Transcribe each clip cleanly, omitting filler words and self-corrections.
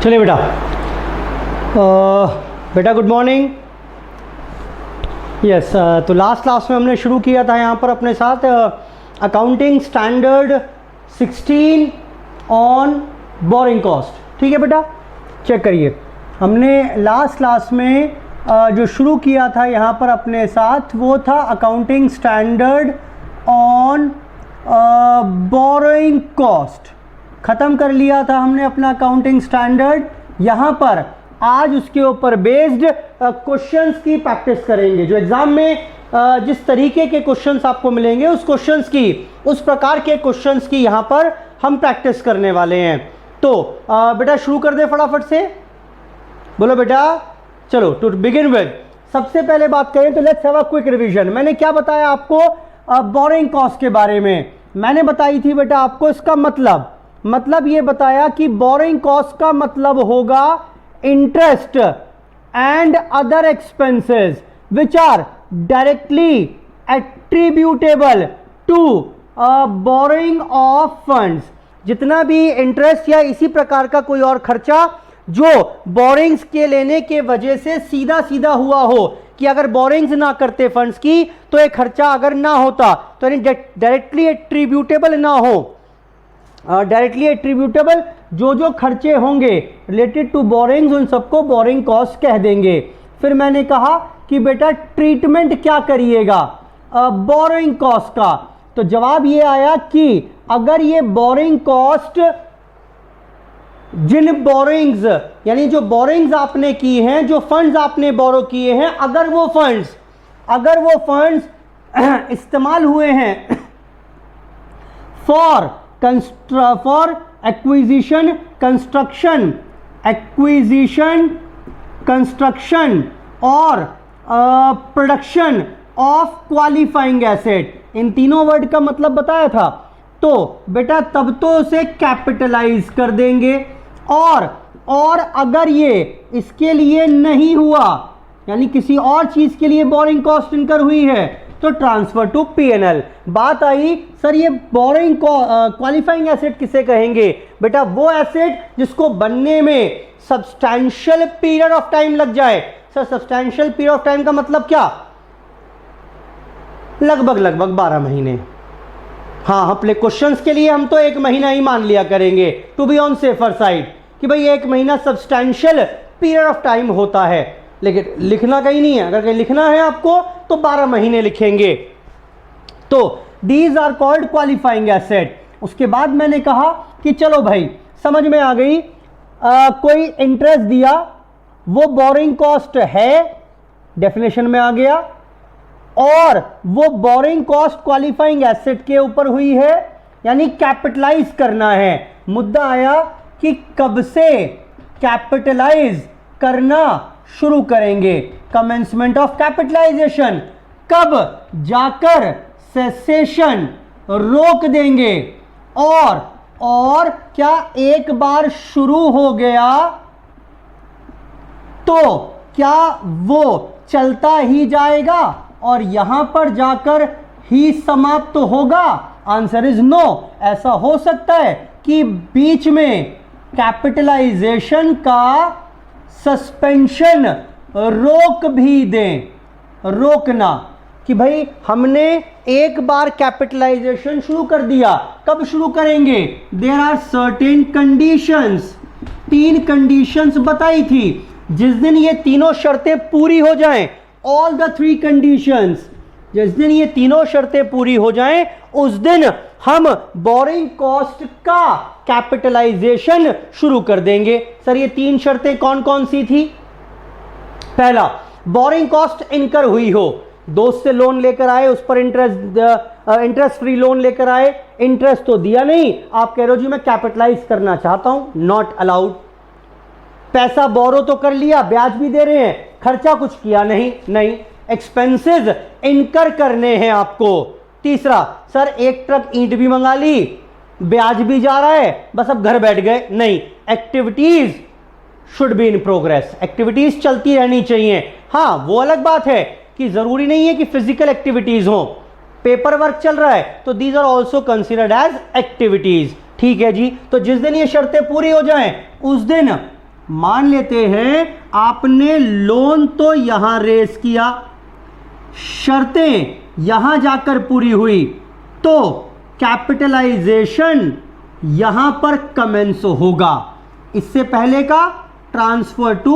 चलिए बेटा, बेटा गुड मॉर्निंग। यस, तो लास्ट क्लास में हमने शुरू किया था यहाँ पर अपने साथ accounting standard 16 on borrowing cost. ठीक है बेटा, चेक करिए। हमने लास्ट क्लास में जो शुरू किया था यहाँ पर अपने साथ वो था accounting standard on borrowing cost. ख़त्म कर लिया था हमने अपना अकाउंटिंग स्टैंडर्ड। यहाँ पर आज उसके ऊपर बेस्ड क्वेश्चंस की प्रैक्टिस करेंगे। जो एग्ज़ाम में जिस तरीके के क्वेश्चंस आपको मिलेंगे उस क्वेश्चंस की, उस प्रकार के क्वेश्चंस की यहाँ पर हम प्रैक्टिस करने वाले हैं। तो बेटा शुरू कर दे फटाफट से, बोलो बेटा। चलो, टू बिगिन विद सबसे पहले बात करें तो let's have a quick revision. मैंने क्या बताया आपको बोरिंग कॉस्ट के बारे में? मैंने बताई थी बेटा आपको इसका मतलब ये बताया कि बोरिंग कॉस्ट का मतलब होगा interest and other expenses which are directly attributable to borrowing of funds. जितना भी इंटरेस्ट या इसी प्रकार का कोई और खर्चा जो बोरिंग्स के लेने के वजह से सीधा सीधा हुआ हो, कि अगर बोरिंग्स ना करते फंड्स की तो एक खर्चा अगर ना होता तो यानी डायरेक्टली एट्रीब्यूटेबल ना हो, डायरेक्टली एट्रीब्यूटेबल जो खर्चे होंगे रिलेटेड टू बोरिंग्स उन सबको बोरिंग कॉस्ट कह देंगे। फिर मैंने कहा कि बेटा ट्रीटमेंट क्या करिएगा बोरिंग कॉस्ट का? तो जवाब ये आया कि अगर ये बोरिंग कॉस्ट जिन बोरिंग्स यानी जो बोरिंग्स आपने की हैं, जो फंड्स आपने बोरो किए हैं, अगर वो फंड्स इस्तेमाल हुए हैं फॉर एक्विजिशन कंस्ट्रक्शन और प्रोडक्शन ऑफ क्वालिफाइंग एसेट, इन तीनों वर्ड का मतलब बताया था, तो बेटा तब तो उसे कैपिटलाइज कर देंगे। और अगर ये इसके लिए नहीं हुआ, यानी किसी और चीज के लिए बोरिंग कॉस्ट इनकर हुई है, तो ट्रांसफर टू पीएनएल। बात आई सर ये बोरिंग क्वालिफाइंग एसेट किसे कहेंगे? बेटा वो एसेट जिसको बनने में सब्सटैंशियल पीरियड ऑफ टाइम लग जाए। Sir substantial period of time का मतलब क्या? लगभग 12 महीने। हाँ, अपने क्वेश्चंस के लिए हम तो 1 महीना ही मान लिया करेंगे to be on safer side, कि भाई 1 महीना सब्सटैंशियल पीरियड ऑफ टाइम होता है, लेकिन लिखना कहीं नहीं है। अगर कहीं लिखना है आपको तो 12 महीने लिखेंगे। तो these are called qualifying asset. उसके बाद मैंने कहा कि चलो भाई समझ में आ गई, कोई इंटरेस्ट दिया वो बोरिंग कॉस्ट है, डेफिनेशन में आ गया, और वो बोरिंग कॉस्ट क्वालिफाइंग एसेट के ऊपर हुई है, यानी कैपिटलाइज करना है। मुद्दा आया कि कब से कैपिटलाइज करना शुरू करेंगे, कमेंसमेंट ऑफ कैपिटलाइजेशन, कब जाकर सेसेशन रोक देंगे, और क्या एक बार शुरू हो गया तो क्या वो चलता ही जाएगा और यहां पर जाकर ही समाप्त तो होगा? Answer is no. ऐसा हो सकता है कि बीच में कैपिटलाइजेशन का सस्पेंशन रोक भी दें। रोकना कि भाई हमने एक बार कैपिटलाइजेशन शुरू कर दिया, कब शुरू करेंगे? There are certain conditions, 3 conditions बताई थी। जिस दिन ये तीनों शर्तें पूरी हो जाएं, ऑल द 3 कंडीशंस, जिस दिन ये तीनों शर्तें पूरी हो जाएं उस दिन हम बोरिंग कॉस्ट का कैपिटलाइजेशन शुरू कर देंगे। सर ये 3 शर्तें कौन कौन सी थी? पहला, बोरिंग कॉस्ट इनकर हुई हो, दोस्त से लोन लेकर आए, उस पर इंटरेस्ट फ्री लोन लेकर आए, इंटरेस्ट तो दिया नहीं, आप कह रहे हो जी मैं कैपिटलाइज करना चाहता हूं, नॉट अलाउड। पैसा बोरो तो कर लिया, ब्याज भी दे रहे हैं, खर्चा कुछ किया नहीं, एक्सपेंसेस इनकर करने हैं आपको। तीसरा, सर 1 ट्रक ईंट भी मंगा ली, ब्याज भी जा रहा है, बस अब घर बैठ गए, नहीं, activities should be in progress, activities चलती रहनी चाहिए। हाँ, वो अलग बात है कि जरूरी नहीं है कि फिजिकल एक्टिविटीज हो, पेपर वर्क चल रहा है तो these are also considered as activities. ठीक है जी। तो जिस दिन ये शर्तें पूरी हो जाएं उस दिन मान लेते हैं आपने लोन तो यहां रेस किया, शर्तें यहां जाकर पूरी हुई, तो कैपिटलाइजेशन यहां पर कमेंस होगा। इससे पहले का transfer to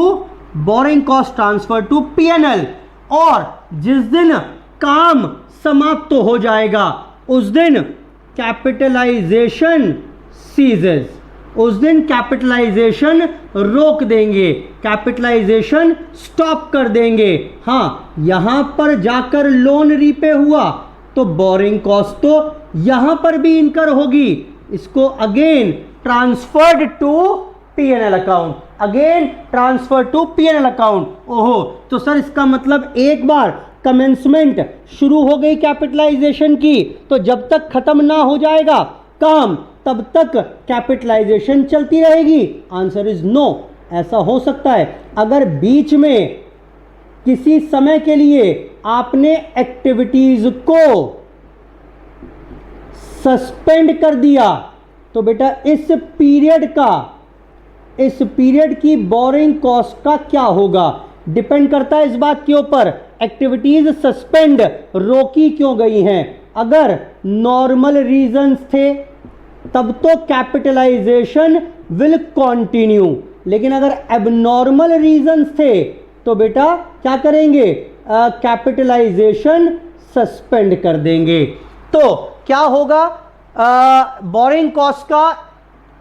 borrowing cost transfer to PNL, और जिस दिन काम समाप्त हो जाएगा उस दिन कैपिटलाइजेशन सीजेस, उस दिन कैपिटलाइजेशन रोक देंगे, कैपिटलाइजेशन स्टॉप कर देंगे। हाँ, यहां पर जाकर लोन रीपे हुआ तो बोरिंग कॉस्ट तो यहां पर भी इनकर होगी, इसको again transferred to PNL account, again transfer to PNL account. ओहो, तो सर इसका मतलब एक बार कमेंसमेंट शुरू हो गई कैपिटलाइजेशन की, तो जब तक खत्म ना हो जाएगा काम तब तक कैपिटलाइजेशन चलती रहेगी? Answer is no. ऐसा हो सकता है अगर बीच में किसी समय के लिए आपने एक्टिविटीज को सस्पेंड कर दिया, तो बेटा इस पीरियड की बोरिंग कॉस्ट का क्या होगा, डिपेंड करता है इस बात के ऊपर एक्टिविटीज सस्पेंड रोकी क्यों गई हैं। अगर नॉर्मल रीजंस थे तब तो कैपिटलाइजेशन विल कंटिन्यू, लेकिन अगर एबनॉर्मल रीजंस थे तो बेटा क्या करेंगे, कैपिटलाइजेशन सस्पेंड कर देंगे। तो क्या होगा, बोरिंग कॉस्ट का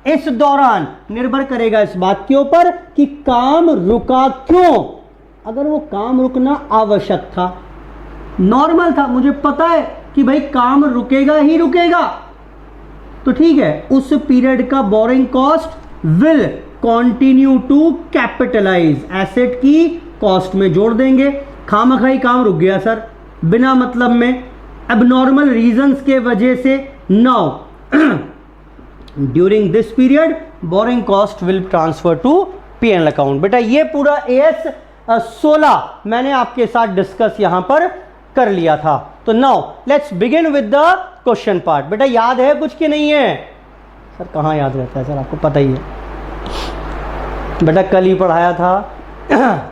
इस दौरान निर्भर करेगा इस बात के ऊपर कि काम रुका क्यों। अगर वो काम रुकना आवश्यक था, नॉर्मल था, मुझे पता है कि भाई काम रुकेगा ही रुकेगा, तो ठीक है, उस पीरियड का borrowing cost will continue to capitalise, asset की कॉस्ट में जोड़ देंगे। खामखाई काम रुक गया सर बिना मतलब में, एबनॉर्मल रीजंस के वजह से, now during this period borrowing cost will transfer to PNL account. बेटा ये पूरा एएस 16 मैंने आपके साथ डिस्कस यहां पर कर लिया था। तो now let's begin with the question part. बेटा याद है कुछ कि नहीं है? सर कहाँ याद रहता है सर, आपको पता ही है, बेटा कल ही पढ़ाया था।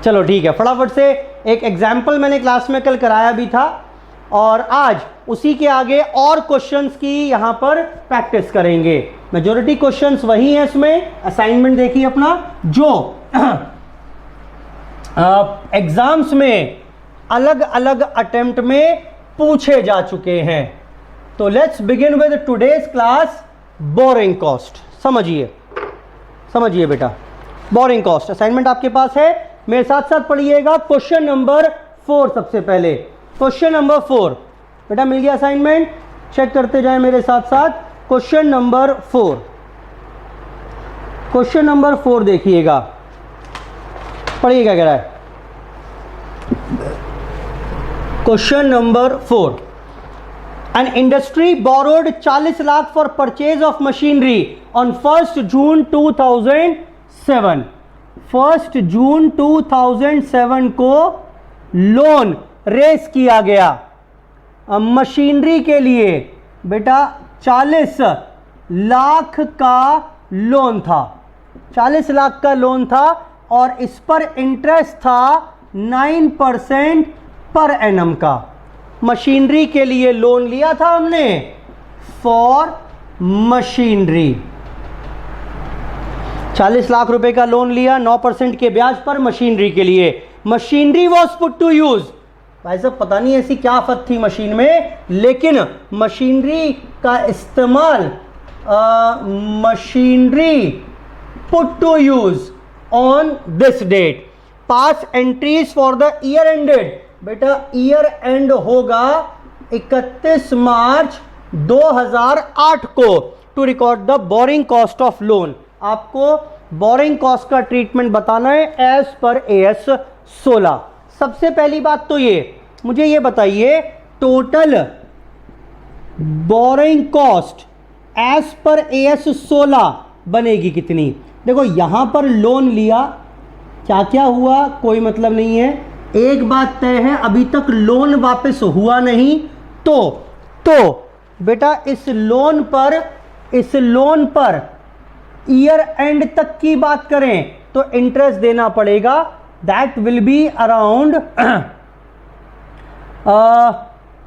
चलो ठीक है, फटाफट से एक एग्जाम्पल मैंने क्लास में कल कराया भी था, और आज उसी के आगे और क्वेश्चंस की यहां पर प्रैक्टिस करेंगे। मेजॉरिटी क्वेश्चंस वही हैं इसमें, असाइनमेंट देखिए अपना जो एग्जाम्स में अलग अलग अटेम्प्ट में पूछे जा चुके हैं। तो let's begin with today's class borrowing cost. समझिए बेटा, बोरिंग कॉस्ट असाइनमेंट आपके पास है, मेरे साथ साथ पढ़िएगा। क्वेश्चन नंबर 4 सबसे पहले, क्वेश्चन नंबर 4 बेटा मिल गया असाइनमेंट, चेक करते जाएं मेरे साथ साथ। क्वेश्चन नंबर 4, क्वेश्चन नंबर 4 देखिएगा, पढ़िएगा क्या कह रहा है। Question number 4, an industry borrowed 40 lakh for purchase of machinery on 1 जून 2007। 1 जून 2007 को लोन रेस किया गया मशीनरी के लिए। बेटा 40 लाख का लोन था, 40 लाख का लोन था, और इस पर इंटरेस्ट था 9% पर एनम का। मशीनरी के लिए लोन लिया था हमने फॉर मशीनरी, 40 लाख रुपए का लोन लिया 9% के ब्याज पर मशीनरी के लिए। Machinery was put to use. भाई साहब पता नहीं ऐसी क्या आफत थी मशीन में, लेकिन मशीनरी का इस्तेमाल, machinery put to use on this date. Pass entries for the year ended. बेटा ईयर एंड होगा 31 मार्च 2008 को। To record the borrowing cost of loan. आपको बोरिंग कॉस्ट का ट्रीटमेंट बताना है एज पर एएस 16। सबसे पहली बात तो ये, मुझे ये बताइए total borrowing cost as per AS 16 बनेगी कितनी। देखो यहां पर लोन लिया, क्या क्या हुआ कोई मतलब नहीं है, एक बात तय है अभी तक लोन वापस हुआ नहीं, तो बेटा इस लोन पर ईयर एंड तक की बात करें तो इंटरेस्ट देना पड़ेगा, that will be around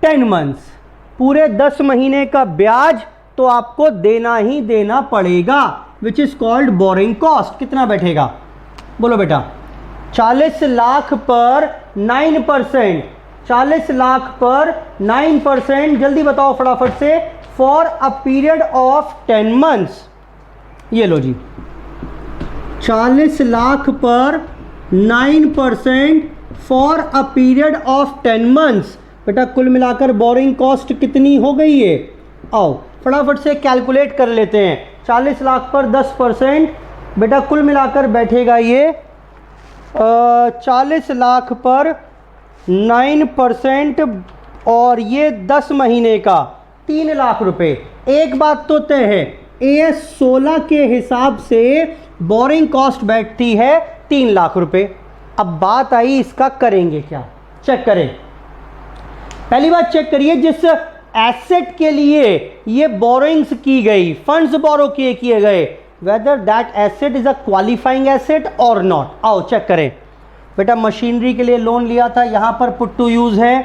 10 months. पूरे 10 महीने का ब्याज तो आपको देना ही देना पड़ेगा, which is called borrowing cost. कितना बैठेगा बोलो बेटा? 40 लाख पर 9%, 40 लाख पर 9%, जल्दी बताओ फटाफट से, for a period of 10 months. ये लो जी, 40 लाख पर 9% for a period of 10 months. बेटा कुल मिलाकर बोरिंग कॉस्ट कितनी हो गई है? आओ फटाफट से कैलकुलेट कर लेते हैं। 40 लाख पर 10%, बेटा कुल मिलाकर बैठेगा ये 40 लाख पर 9% और ये 10 महीने का 3 लाख रुपए। एक बात तो तय है, AS 16 के हिसाब से बोरिंग कॉस्ट बैठती है 3 लाख रुपए। अब बात आई इसका करेंगे क्या, चेक करें। पहली बात चेक करिए, जिस एसेट के लिए ये बोरोइंग्स की गई, फंड्स बोरो किए गए, whether that asset is a qualifying asset और नॉट। आओ चेक करें। बेटा मशीनरी के लिए लोन लिया था, यहां पर पुट टू यूज है।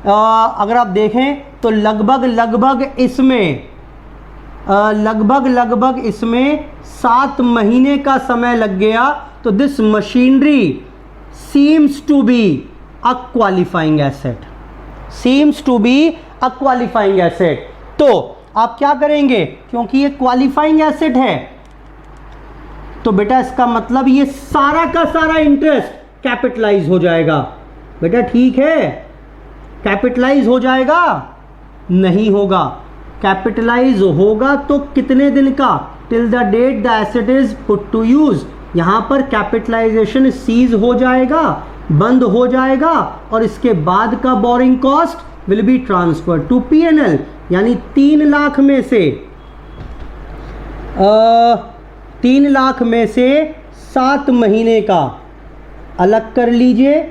अगर आप देखें तो लगभग इसमें 7 महीने का समय लग गया। तो this machinery seems to be a qualifying asset, seems to be a qualifying asset. तो आप क्या करेंगे, क्योंकि ये क्वालिफाइंग एसेट है तो बेटा इसका मतलब ये सारा का सारा इंटरेस्ट कैपिटलाइज हो जाएगा। बेटा ठीक है, कैपिटलाइज हो जाएगा? नहीं होगा। कैपिटलाइज होगा तो कितने दिन का? Till the date the asset is put to use. यहां पर कैपिटलाइजेशन सीज हो जाएगा, बंद हो जाएगा, और इसके बाद का borrowing cost will be transfer to P&L। यानी 3 लाख में से 3 लाख में से 7 महीने का अलग कर लीजिए,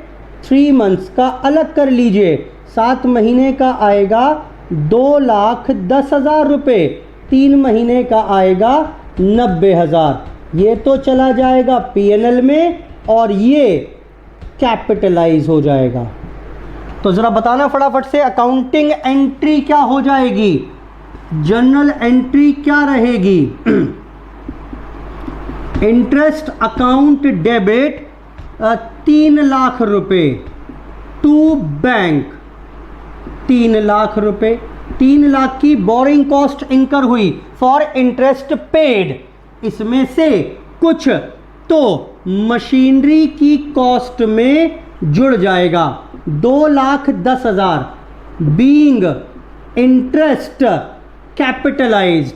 3 मंथ्स का अलग कर लीजिए। 7 महीने का आएगा 2,10,000 रुपये, 3 महीने का आएगा 90,000। ये तो चला जाएगा P&L में और ये कैपिटलाइज हो जाएगा। तो ज़रा बताना फटाफट से, अकाउंटिंग एंट्री क्या हो जाएगी, जर्नल एंट्री क्या रहेगी? इंटरेस्ट अकाउंट डेबिट 3 लाख रुपए टू बैंक, 3 लाख रुपए, 3 लाख की बोरिंग कॉस्ट इंकर हुई फॉर इंटरेस्ट पेड। इसमें से कुछ तो मशीनरी की कॉस्ट में जुड़ जाएगा, 2,10,000 being interest capitalised,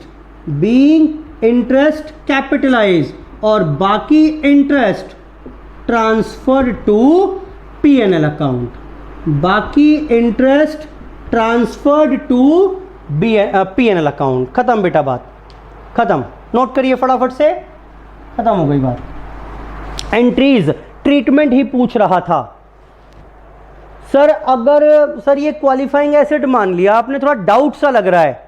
being interest capitalised, और बाकी interest transfer to P&L account, बाकी interest transferred to P&L account. खत्म बेटा, बात खत्म। नोट करिए फटाफट से, खत्म हो गई बात। एंट्रीज ट्रीटमेंट ही पूछ रहा था सर। अगर सर ये क्वालिफाइंग एसेट मान लिया आपने, थोड़ा डाउट सा लग रहा है,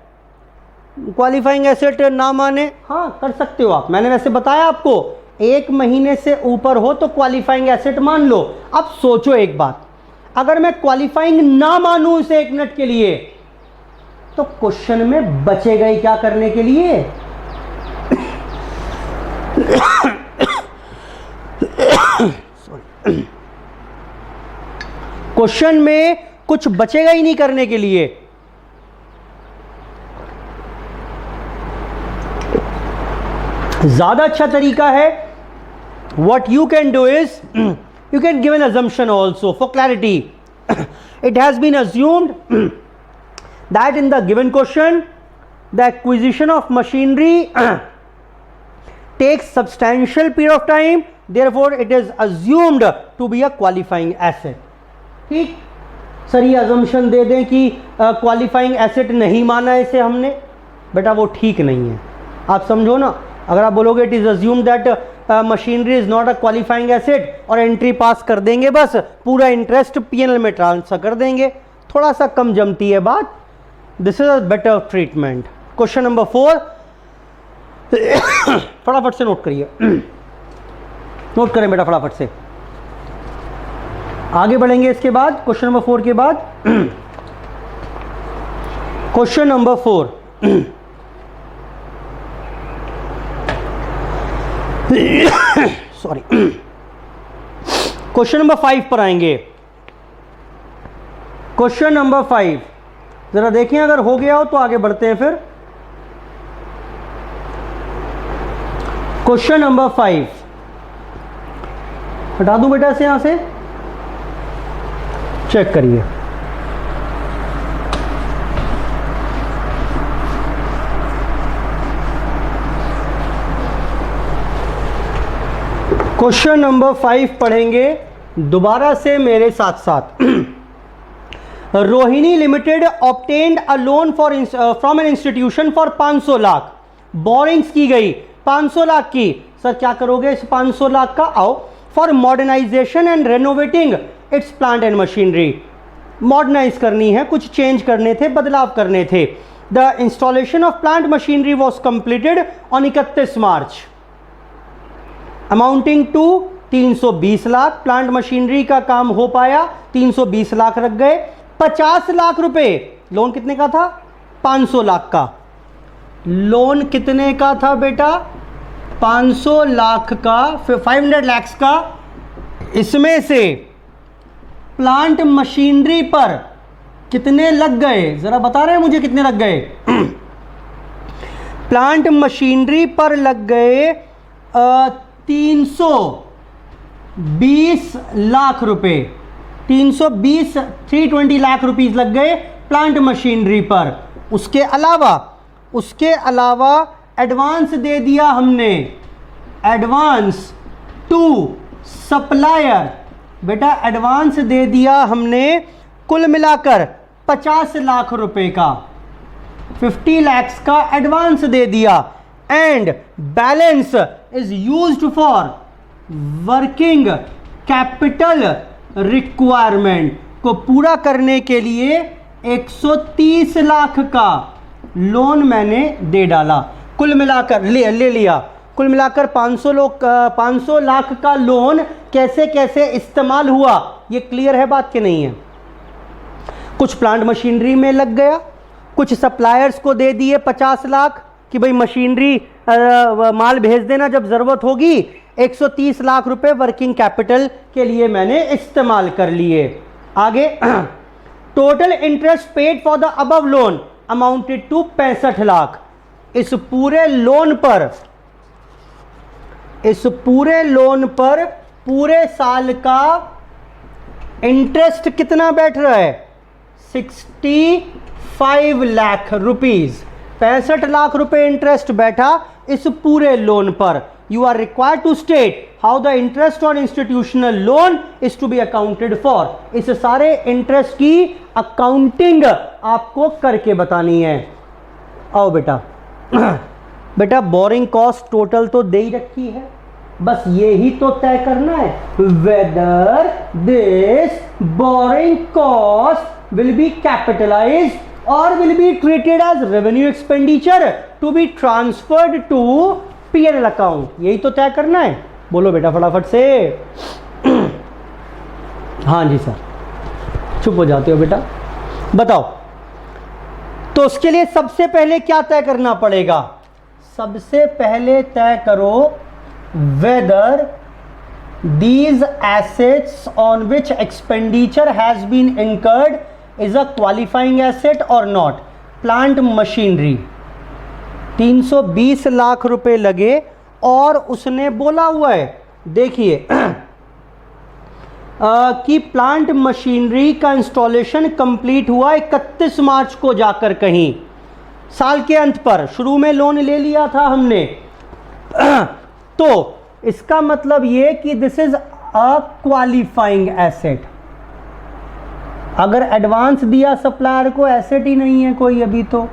क्वालिफाइंग एसेट ना माने, हाँ कर सकते हो आप। मैंने वैसे बताया आपको 1 महीने से ऊपर हो तो क्वालिफाइंग एसेट मान लो। अब सोचो एक बात, अगर मैं क्वालिफाइंग ना मानूं इसे 1 मिनट के लिए, तो क्वेश्चन में बचेगा ही क्या करने के लिए? क्वेश्चन में कुछ बचेगा ही नहीं करने के लिए। ज्यादा अच्छा तरीका है, what you can do is you can give an assumption also for clarity. It has been assumed that in the given question the acquisition of machinery takes substantial period of time, therefore it is assumed to be a qualifying asset. ठीक sir, ये assumption दे दें कि qualifying asset नहीं माना इसे हमने, बेटा वो ठीक नहीं है। आप समझो ना, अगर आप बोलोगे it is assume that machinery is not a qualifying asset और एंट्री पास कर देंगे, बस पूरा इंटरेस्ट P&L में ट्रांसफर कर देंगे, थोड़ा सा कम जमती है बात। This is a better treatment. Question number 4, फटाफट से नोट करिए, नोट करें बेटा फटाफट से। आगे बढ़ेंगे इसके बाद क्वेश्चन नंबर 4 के बाद। Question number 4, sorry, question number 5 पर आएंगे। क्वेश्चन नंबर 5 जरा देखें, अगर हो गया हो तो आगे बढ़ते हैं फिर। क्वेश्चन नंबर 5 हटा दूं बेटा से, यहां से चेक करिए। क्वेश्चन नंबर 5 पढ़ेंगे दोबारा से मेरे साथ साथ। Rohini limited obtained a loan for from an institution for 500 lakh, borings की गई 500 लाख की। सर क्या करोगे इस 500 लाख का? आओ, for modernisation and renovating its plant and machinery. Modernise करनी है, कुछ चेंज करने थे, बदलाव करने थे। The installation of plant machinery was completed on 31 March amounting to 320 lakh. Plant machinery का काम हो पाया, 320 लाख रख गए। 50 लाख रुपए, लोन कितने का था? 500 लाख का। लोन कितने का था बेटा? 500 लाख का, 500 लाख का। इसमें से प्लांट मशीनरी पर कितने लग गए, जरा बता रहे हैं मुझे कितने लग गए? प्लांट मशीनरी पर लग गए 320 लाख रुपए। 320 लाख रुपीस लग गए प्लांट मशीनरी पर। उसके अलावा एडवांस दे दिया हमने, एडवांस टू सप्लायर। बेटा एडवांस दे दिया हमने कुल मिलाकर 50 लाख रुपए का, 50 लाख का एडवांस दे दिया। And balance is used for working capital requirement, को पूरा करने के लिए 130 लाख का लोन मैंने दे डाला। कुल मिलाकर ले लिया, कुल मिलाकर 500 लाख का लोन कैसे कैसे इस्तेमाल हुआ, ये क्लियर है बात कि नहीं है? कुछ प्लांट मशीनरी में लग गया, कुछ सप्लायर्स को दे दिए 50 लाख कि भाई मशीनरी माल भेज देना जब ज़रूरत होगी। 130 लाख रुपए वर्किंग कैपिटल के लिए मैंने इस्तेमाल कर लिए। आगे, total interest paid for the above loan amounted to 65 lakh. इस पूरे लोन पर पूरे साल का इंटरेस्ट कितना बैठ रहा है? 65 लाख रुपीज। 65 लाख रुपए इंटरेस्ट बैठा इस पूरे लोन पर। You are required to state how the interest on institutional loan is to be accounted for. इस सारे इंटरेस्ट की अकाउंटिंग आपको करके बतानी है। आओ बेटा, बेटा बोरिंग कॉस्ट टोटल तो दे ही रखी है, बस ये ही तो तय करना है whether this borrowing cost will be capitalised और will be treated as revenue expenditure to be transferred to PNL account. यही तो तय करना है। बोलो बेटा फटाफट से। हाँ जी सर, चुप हो जाते हो बेटा, बताओ। तो उसके लिए सबसे पहले क्या तय करना पड़ेगा? सबसे पहले तय करो whether these assets on which expenditure has been incurred is a qualifying asset or not. Plant machinery 320 lakh रुपए लगे और उसने बोला हुआ है, देखिए कि प्लांट मशीनरी का इंस्टॉलेशन कंप्लीट हुआ 31 मार्च को जाकर कहीं साल के अंत पर। शुरू में लोन ले लिया था हमने तो इसका मतलब ये कि this is a qualifying asset. अगर एडवांस दिया सप्लायर को, एसेट ही नहीं है कोई अभी तो,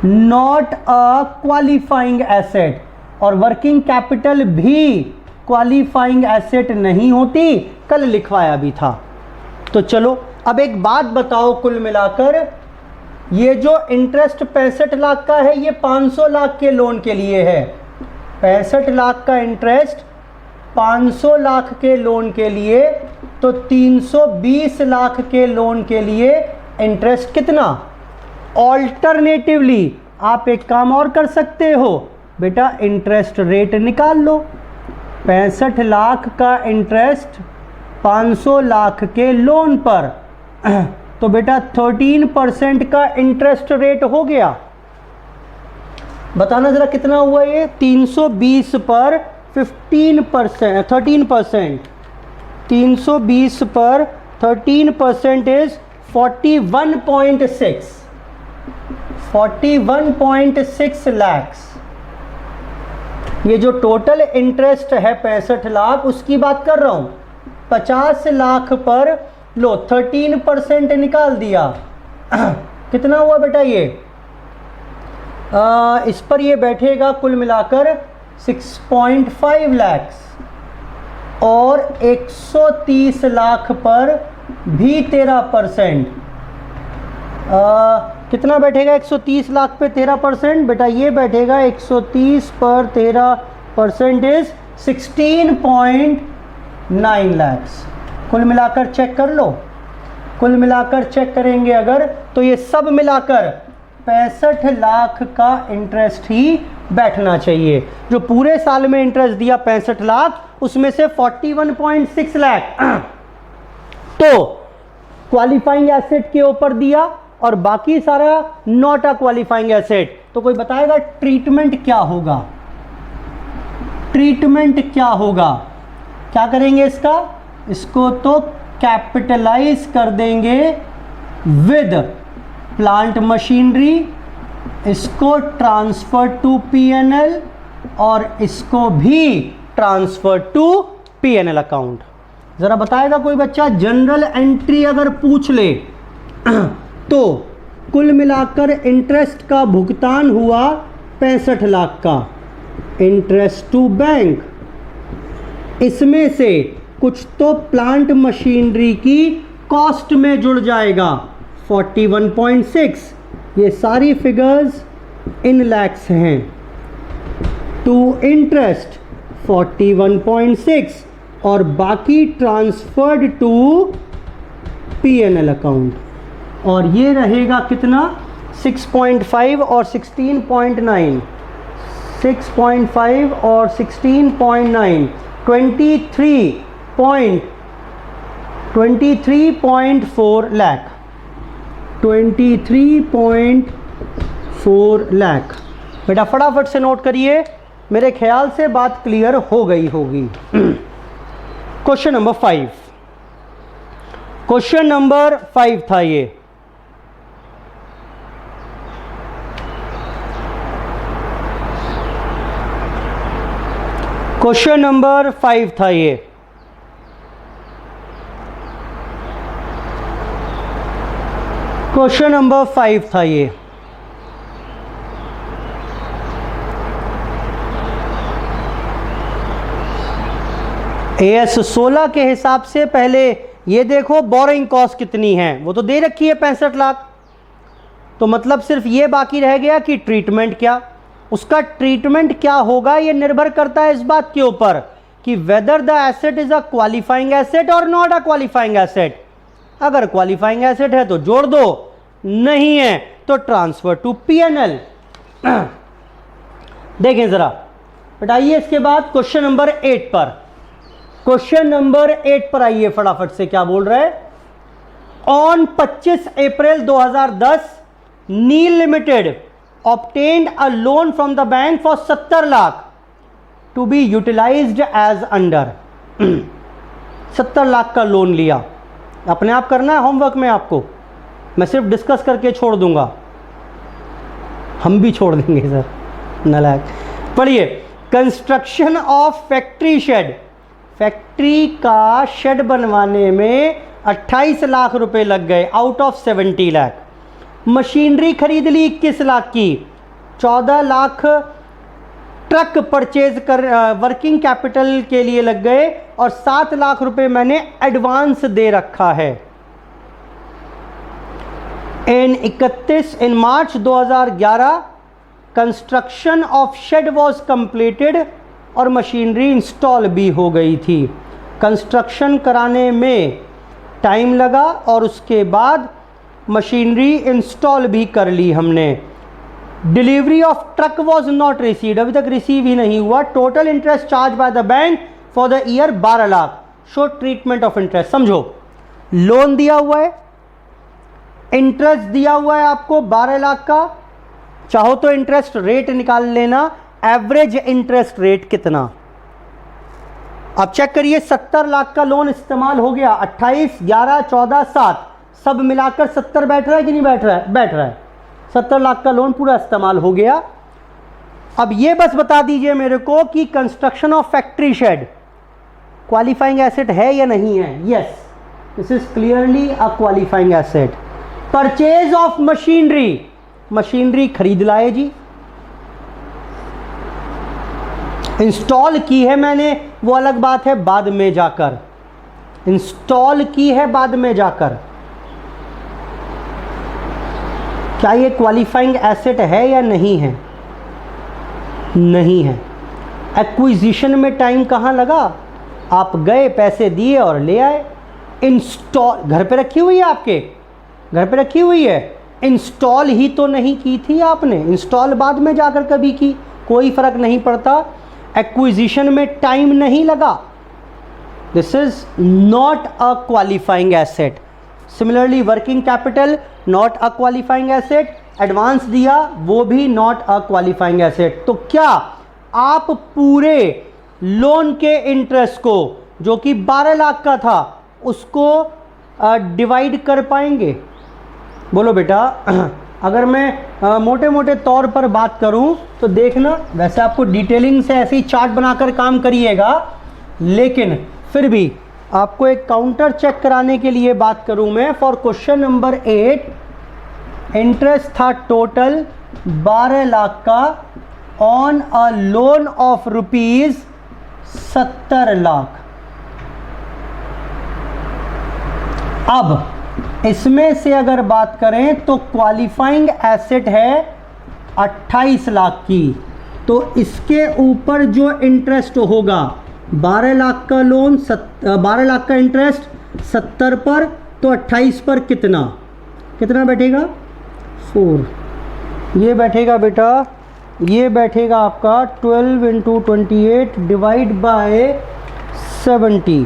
नॉट अ क्वालिफाइंग एसेट। और वर्किंग कैपिटल भी क्वालिफाइंग एसेट नहीं होती, कल लिखवाया भी था। तो चलो अब एक बात बताओ, कुल मिलाकर ये जो इंटरेस्ट 65 लाख का है ये 500 लाख के लोन के लिए है। 65 लाख का इंटरेस्ट 500 लाख के लोन के लिए, तो 320 लाख के लोन के लिए इंटरेस्ट कितना? ऑल्टरनेटिवली आप एक काम और कर सकते हो बेटा, इंटरेस्ट रेट निकाल लो। 65 लाख का इंटरेस्ट 500 लाख के लोन पर, तो बेटा 13% का इंटरेस्ट रेट हो गया। बताना जरा कितना हुआ ये? 320 पर 15%, 13%, 320 पर 13% इज 41.6, 41.6 लैक्स। ये जो टोटल इंटरेस्ट है 65 लाख उसकी बात कर रहा हूं। 50 लाख पर लो 13% निकाल दिया, कितना हुआ बेटा ये? इस पर ये बैठेगा कुल मिलाकर 6.5 लैक्स, और 130 लाख पर भी 13%, कितना बैठेगा 130 लाख पे 13%? बेटा ये बैठेगा 130 पर 13% इज 16.9 लैक्स। कुल मिलाकर चेक कर लो, कुल मिलाकर चेक करेंगे अगर, तो ये सब मिलाकर 65 लाख का इंटरेस्ट ही बैठना चाहिए। जो पूरे साल में इंटरेस्ट दिया 65 लाख, उसमें से 41.6 लाख तो क्वालिफाइंग एसेट के ऊपर दिया और बाकी सारा नॉट अ क्वालिफाइंग एसेट। तो कोई बताएगा ट्रीटमेंट क्या होगा? ट्रीटमेंट क्या होगा? क्या करेंगे इसका? इसको तो कैपिटलाइज कर देंगे विद प्लांट मशीनरी, इसको ट्रांसफर टू पीएनएल और इसको भी ट्रांसफर टू पीएनएल अकाउंट। जरा बताएगा कोई बच्चा, जनरल एंट्री अगर पूछ ले तो कुल मिलाकर इंटरेस्ट का भुगतान हुआ 65 लाख का, इंटरेस्ट टू बैंक, इसमें से कुछ तो प्लांट मशीनरी की कॉस्ट में जुड़ जाएगा 41.6, ये सारी फिगर्स इन लैक्स हैं। टू इंटरेस्ट 41.6 और बाकी ट्रांसफर्ड टू पीएनएल अकाउंट, और ये रहेगा कितना? 6.5 और 16.9, 6.5 और 16.9, 23.4 लाख, 23.4 लाख। बेटा फटाफट से नोट करिए, मेरे ख्याल से बात क्लियर हो गई होगी। क्वेश्चन नंबर 5, क्वेश्चन नंबर 5 था ये। क्वेश्चन नंबर 5 था ये। क्वेश्चन नंबर 5 था ये। AS 16 के हिसाब से पहले ये देखो बोरिंग कॉस्ट कितनी है, वो तो दे रखी है 65 लाख, तो मतलब सिर्फ ये बाकी रह गया कि ट्रीटमेंट क्या। उसका ट्रीटमेंट क्या होगा ये निर्भर करता है इस बात के ऊपर कि whether the asset is a qualifying asset और नॉट अ क्वालिफाइंग एसेट। अगर क्वालिफाइंग एसेट है तो जोड़ दो, नहीं है तो ट्रांसफर टू पीएनएल। देखें जरा, बताइए इसके बाद क्वेश्चन नंबर 8 पर। क्वेश्चन नंबर 8 पर आइए फटाफट से, क्या बोल रहा है? On 25 April 2010 Neel limited obtained a loan from the bank for 70 lakh to be utilized as under। 70 lakh का लोन लिया, अपने आप करना है होमवर्क में आपको, मैं सिर्फ डिस्कस करके छोड़ दूंगा, हम भी छोड़ देंगे सर नालायक। पढ़िए, construction of factory shade, factory का शेड बनवाने में 28 लाख रुपए लग गए आउट ऑफ 70 लाख। मशीनरी खरीद ली 21 लाख की, 14 लाख ट्रक परचेज कर वर्किंग कैपिटल के लिए लग गए और 7 लाख रुपए मैंने एडवांस दे रखा है। In March 2011 construction of shed was completed और मशीनरी इंस्टॉल भी हो गई थी। कंस्ट्रक्शन कराने में टाइम लगा और उसके बाद मशीनरी इंस्टॉल भी कर ली हमने। Delivery of truck was not received, अभी तक रिसीव ही नहीं हुआ। Total interest charge by the bank for the year 12 lakh. Show treatment of interest. समझो, लोन दिया हुआ है, इंटरेस्ट दिया हुआ है आपको 12 लाख का। चाहो तो इंटरेस्ट रेट निकाल लेना, एवरेज इंटरेस्ट रेट कितना। अब चेक करिए, 70 लाख का लोन इस्तेमाल हो गया। 28, 11, 14, 7 सब मिलाकर 70 बैठ रहा है कि नहीं बैठ रहा है? बैठ रहा है। 70 लाख का लोन पूरा इस्तेमाल हो गया। अब ये बस बता दीजिए मेरे को कि construction of factory shade qualifying asset है या नहीं है? Yes, this is clearly a qualifying asset. Purchase of machinery, machinery खरीद लाए जी। इंस्टॉल की है मैंने, वो अलग बात है, बाद में जाकर इंस्टॉल की है, बाद में जाकर। क्या ये क्वालिफाइंग एसेट है या नहीं है? नहीं है। एक्विजिशन में टाइम कहाँ लगा? आप गए, पैसे दिए और ले आए। इंस्टॉल घर पे रखी हुई है, आपके घर पे रखी हुई है, इंस्टॉल ही तो नहीं की थी आपने। इंस्टॉल बाद में जाकर कभी की, कोई फर्क नहीं पड़ता। एक्विजिशन में टाइम नहीं लगा, this is not a qualifying asset. Similarly working capital not a qualifying asset. Advance दिया, वो भी नॉट अ क्वालिफाइंग एसेट। तो क्या आप पूरे लोन के इंटरेस्ट को, जो कि 12 लाख का था, उसको डिवाइड कर पाएंगे? बोलो बेटा। अगर मैं मोटे मोटे तौर पर बात करूं तो देखना, वैसे आपको डिटेलिंग से ऐसे ही चार्ट बनाकर काम करिएगा, लेकिन फिर भी आपको एक काउंटर चेक कराने के लिए बात करूं मैं। फॉर क्वेश्चन नंबर 8 इंटरेस्ट था टोटल 12 लाख का on a loan of rupees 70 lakh. अब इसमें से अगर बात करें तो क्वालिफाइंग एसेट है 28 लाख की, तो इसके ऊपर जो इंटरेस्ट होगा 12 लाख का लोन, 12 लाख का इंटरेस्ट 70 पर, तो 28 पर कितना कितना बैठेगा? 4। ये बैठेगा बेटा, ये बैठेगा आपका 12 इंटू 28 डिवाइड बाय 70,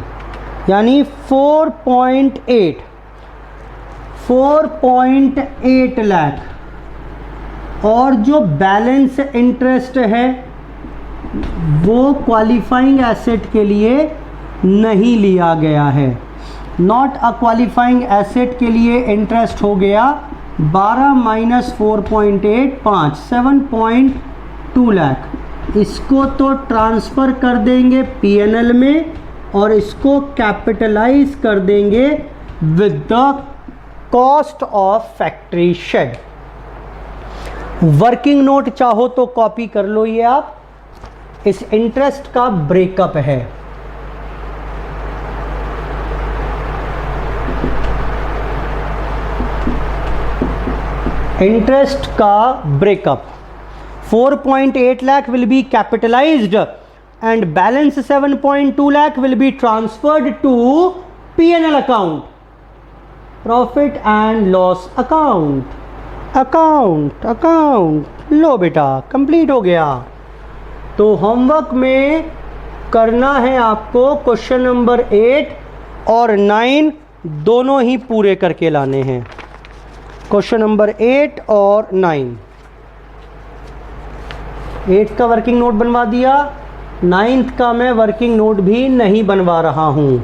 यानी 4.8 लाख। और जो बैलेंस इंटरेस्ट है वो क्वालिफाइंग एसेट के लिए नहीं लिया गया है। नॉट अ क्वालिफाइंग एसेट के लिए इंटरेस्ट हो गया 12 माइनस 4.8 5 7.2 लाख। इसको तो ट्रांसफ़र कर देंगे पीएनएल में और इसको कैपिटलाइज कर देंगे with the cost of factory shade. Working note चाहो तो कॉपी कर लो, ये आप, इस इंटरेस्ट का ब्रेकअप है। इंटरेस्ट का breakup 4.8 lakh will be capitalized and balance 7.2 lakh will be transferred to P&L account, profit and loss account। लो बेटा, कंप्लीट हो गया। तो होमवर्क में करना है आपको क्वेश्चन नंबर 8 और 9 दोनों ही पूरे करके लाने हैं। क्वेश्चन नंबर 8 और 9। 8 का वर्किंग नोट बनवा दिया, 9th का मैं वर्किंग नोट भी नहीं बनवा रहा हूं।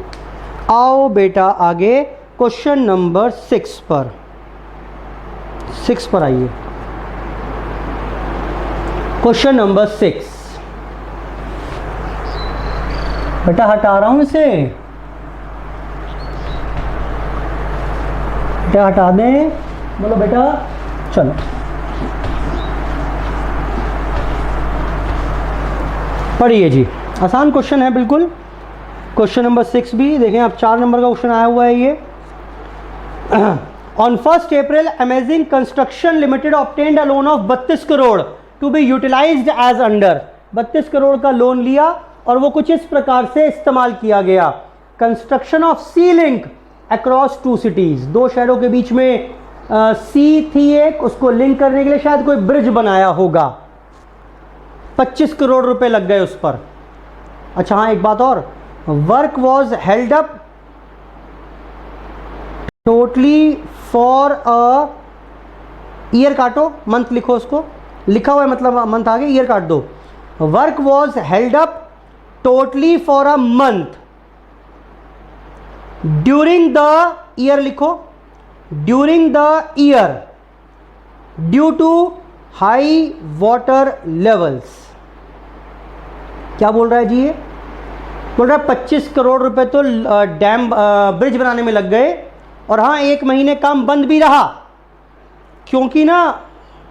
आओ बेटा आगे क्वेश्चन नंबर 6 पर। 6 पर आइए। क्वेश्चन नंबर 6 बेटा हटा रहा हूं इसे, बेटा हटा दें, बोलो बेटा। चलो पढ़िए जी, आसान क्वेश्चन है बिल्कुल। क्वेश्चन नंबर 6 भी देखें आप, 4 नंबर का क्वेश्चन आया हुआ है ये। On 1 April Amazing construction limited obtained a loan of 32 crore to be utilised as under. 32 crore का लोन लिया और वो कुछ इस प्रकार से इस्तेमाल किया गया। Construction of sea link across 2 cities, 2 शहरों के बीच में सी थी एक, उसको लिंक करने के लिए शायद कोई ब्रिज बनाया होगा। 25 करोड़ रुपए लग गए उस पर। अच्छा हाँ, एक बात और, work was held up totally for a year, काटो मंथ लिखो, उसको लिखा हुआ है मतलब मंथ आगे, ईयर काट दो। Work was held up totally for a month during the year, लिखो during the year due to high water levels. क्या बोल रहा है जी ये? बोल रहा है 25 करोड़ रुपए तो डैम ब्रिज बनाने में लग गए, और हाँ 1 महीने काम बंद भी रहा, क्योंकि ना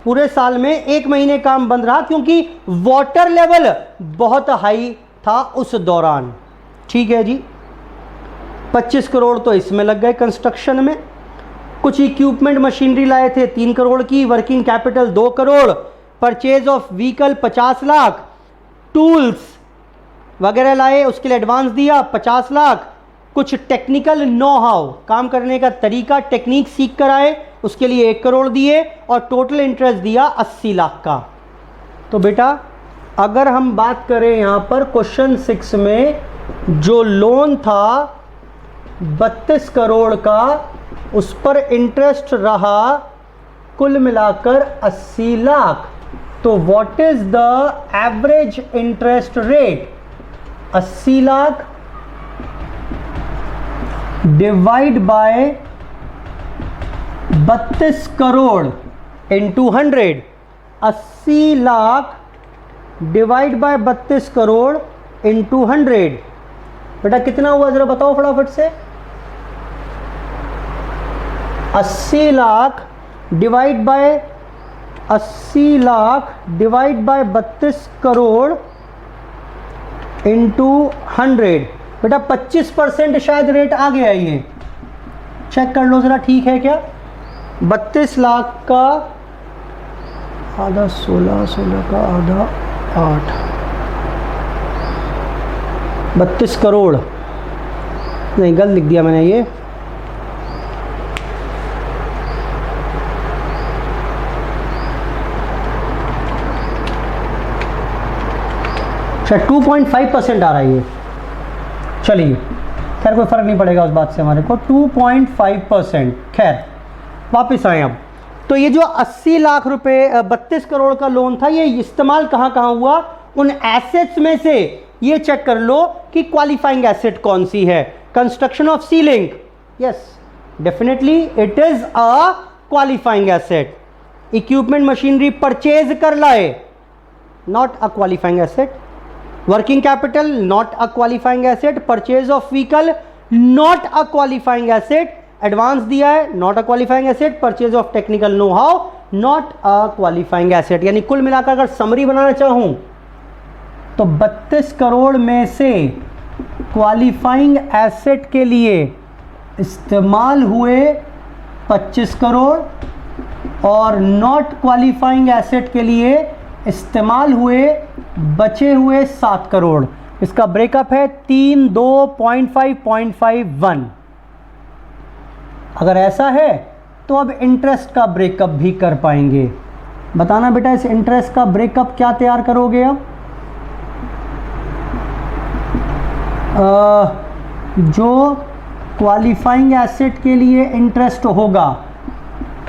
पूरे साल में 1 महीने काम बंद रहा क्योंकि वाटर लेवल बहुत हाई था उस दौरान। ठीक है जी, 25 करोड़ तो इसमें लग गए कंस्ट्रक्शन में। कुछ इक्विपमेंट मशीनरी लाए थे 3 करोड़ की, working capital 2 crore, purchase of vehicle 50 lakh, tools वगैरह लाए उसके लिए एडवांस दिया 50 लाख, कुछ टेक्निकल नो हाउ, काम करने का तरीका टेक्निक सीख कर आए उसके लिए 1 करोड़ दिए, और टोटल इंटरेस्ट दिया 80 लाख का। तो बेटा अगर हम बात करें यहाँ पर क्वेश्चन 6 में जो लोन था 32 करोड़ का, उस पर इंटरेस्ट रहा कुल मिलाकर 80 लाख। तो what is the average interest rate? 80 lakh divide by 32 crore into 100। 80 lakh divide by 32 crore into 100, बेटा कितना हुआ जरा बताओ फटाफट से। 80 lakh divide by 32 crore into 100, बेटा 25% शायद रेट आ गया। ये चेक कर लो जरा, ठीक है क्या? 32 लाख का आधा 16, 16 का आधा 8, 32 करोड़ नहीं, गलत लिख दिया मैंने ये। शायद 2.5% आ रहा है ये। चलिए खैर कोई फ़र्क नहीं पड़ेगा उस बात से हमारे को। 2.5%। खैर वापस आए अब। तो ये जो 80 लाख रुपए 32 करोड़ का लोन था, ये इस्तेमाल कहाँ कहाँ हुआ? उन एसेट्स में से ये चेक कर लो कि क्वालिफाइंग एसेट कौन सी है। Construction of sea link, yes definitely it is a qualifying asset. Equipment machinery purchase कर लाए, not a qualifying asset. Working capital not a qualifying asset. Purchase of vehicle not a qualifying asset. Advance दिया है not a qualifying asset. Purchase of technical know how not a qualifying asset. यानी कुल मिलाकर अगर summary बनाना चाहूं तो 32 करोड़ में से क्वालिफाइंग एसेट के लिए इस्तेमाल हुए 25 करोड़ और नॉट क्वालिफाइंग एसेट के लिए इस्तेमाल हुए बचे हुए 7 करोड़। इसका ब्रेकअप है 3, 2, 0.5, 0.5, 1। अगर ऐसा है तो अब इंटरेस्ट का ब्रेकअप भी कर पाएंगे। बताना बेटा इस इंटरेस्ट का ब्रेकअप क्या तैयार करोगे अब? जो क्वालिफाइंग एसेट के लिए इंटरेस्ट होगा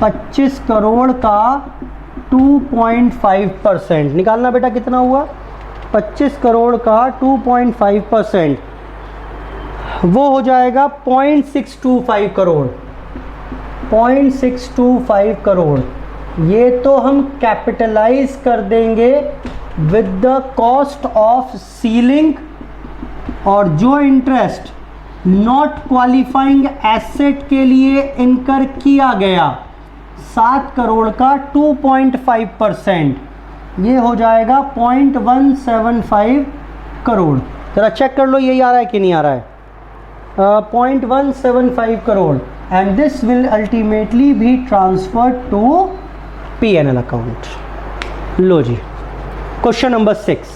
25 करोड़ का 2.5% निकालना बेटा कितना हुआ? 25 करोड़ का 2.5% वो हो जाएगा 0.625 करोड़। 0.625 करोड़ ये तो हम कैपिटलाइज कर देंगे with the cost of ceiling, और जो इंटरेस्ट नॉट क्वालिफाइंग एसेट के लिए इनकर किया गया 7 करोड़ का 2.5% ये हो जाएगा 0.175 करोड़। जरा चेक कर लो यही आ रहा है कि नहीं आ रहा है? 0.175 crore and this will ultimately be transferred to P&L account. लो जी। क्वेश्चन नंबर 6,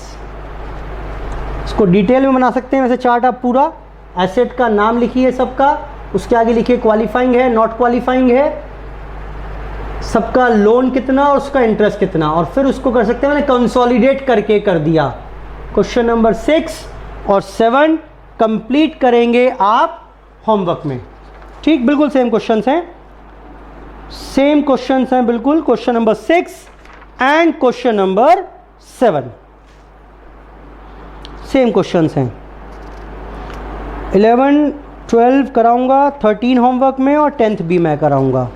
इसको डिटेल में बना सकते हैं वैसे चार्ट आप पूरा। एसेट का नाम लिखिए सबका, उसके आगे लिखिए क्वालिफाइंग है, नॉट क्वालिफाइंग है, सबका लोन कितना और उसका इंटरेस्ट कितना, और फिर उसको कर सकते हैं, मैंने कंसोलिडेट करके कर दिया। क्वेश्चन नंबर 6 और 7 कंप्लीट करेंगे आप होमवर्क में। ठीक, बिल्कुल सेम क्वेश्चंस हैं, सेम क्वेश्चंस हैं बिल्कुल। Question number 6 and question number 7 same questions हैं। 11, 12 कराऊंगा, 13 होमवर्क में और 10th भी मैं कराऊंगा।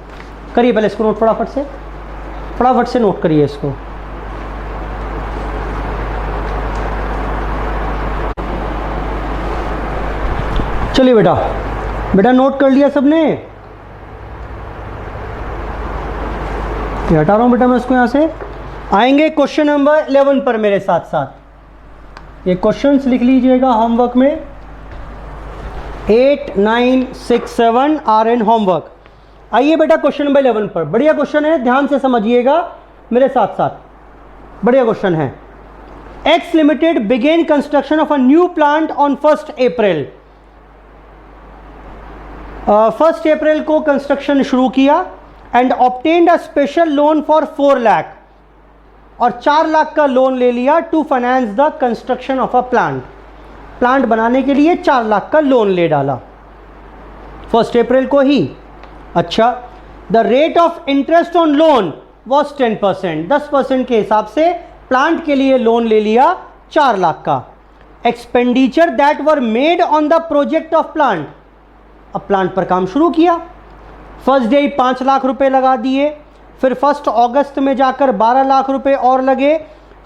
करिए पहले इसको नोट फटाफट से नोट करिए इसको। चलिए बेटा नोट कर लिया सबने? हटा रहा हूं बेटा मैं इसको यहां से। आएंगे क्वेश्चन नंबर 11 पर मेरे साथ साथ। ये क्वेश्चंस लिख लीजिएगा होमवर्क में, 8, 9, 6, 7 आर इन होमवर्क। आइए बेटा क्वेश्चन नंबर 11 पर, बढ़िया क्वेश्चन है, ध्यान से समझिएगा मेरे साथ साथ, बढ़िया क्वेश्चन है। X limited began construction of a new plant on 1 April. 1 अप्रैल को कंस्ट्रक्शन शुरू किया and obtained a special loan for 4 lakh, और 4 लाख का लोन ले लिया to finance the construction of a plant. Plant बनाने के लिए 4 लाख का लोन ले डाला 1 अप्रैल को ही। अच्छा, the rate of interest on loan was 10%, 10% के हिसाब से प्लांट के लिए लोन ले लिया 4 लाख का। Expenditure that were made on the project of plant, अब प्लांट पर काम शुरू किया। फर्स्ट डे 5 लाख रुपए लगा दिए, फिर 1 अगस्त में जाकर 12 लाख रुपए और लगे,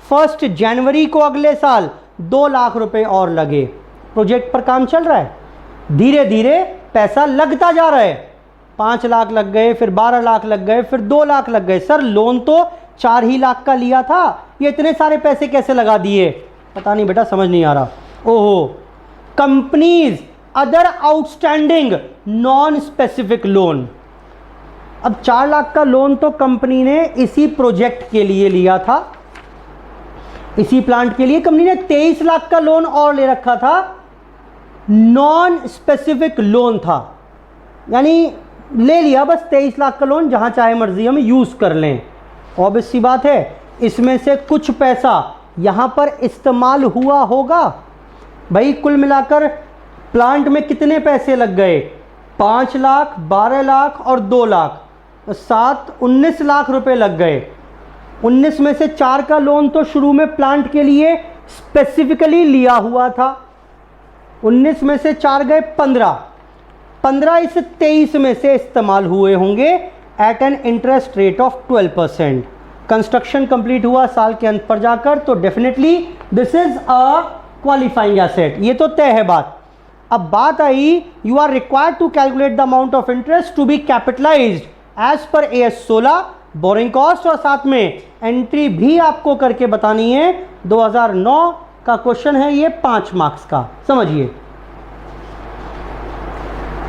1 जनवरी को अगले साल 2 लाख रुपए और लगे। प्रोजेक्ट पर काम चल रहा है, धीरे धीरे पैसा लगता जा रहा है। 5 लाख लग गए, फिर 12 लाख लग गए, फिर 2 लाख लग गए। सर लोन तो 4 ही लाख का लिया था, ये इतने सारे पैसे कैसे लगा दिए? पता नहीं बेटा, समझ नहीं आ रहा। ओहो, companies other outstanding non specific loan. अब 4 लाख का लोन तो कंपनी ने इसी प्रोजेक्ट के लिए लिया था, इसी प्लांट के लिए। कंपनी ने 23 लाख का लोन और ले रखा था, नॉन स्पेसिफिक लोन था, यानी ले लिया बस 23 लाख का लोन, जहां चाहे मर्जी हम यूज कर लें। ऑब्वियस सी बात है, इसमें से कुछ पैसा यहां पर इस्तेमाल हुआ होगा। भाई कुल मिलाकर प्लांट में कितने पैसे लग गए? 5 लाख, 12 लाख और 2 लाख, 7, 19 लाख रुपए लग गए। 19 में से 4 का लोन तो शुरू में प्लांट के लिए स्पेसिफिकली लिया हुआ था, 19 में से 4 गए 15 इस 23 में से इस्तेमाल हुए होंगे at an interest rate of 12%। Construction complete हुआ साल के अंत पर जाकर, तो definitely this is a qualifying asset, ये तो तय है बात। अब बात आई, you are required to calculate the amount of interest to be capitalised as per AS 16 borrowing cost, और साथ में एंट्री भी आपको करके बतानी है। 2009 का क्वेश्चन है ये, 5 मार्क्स का। समझिए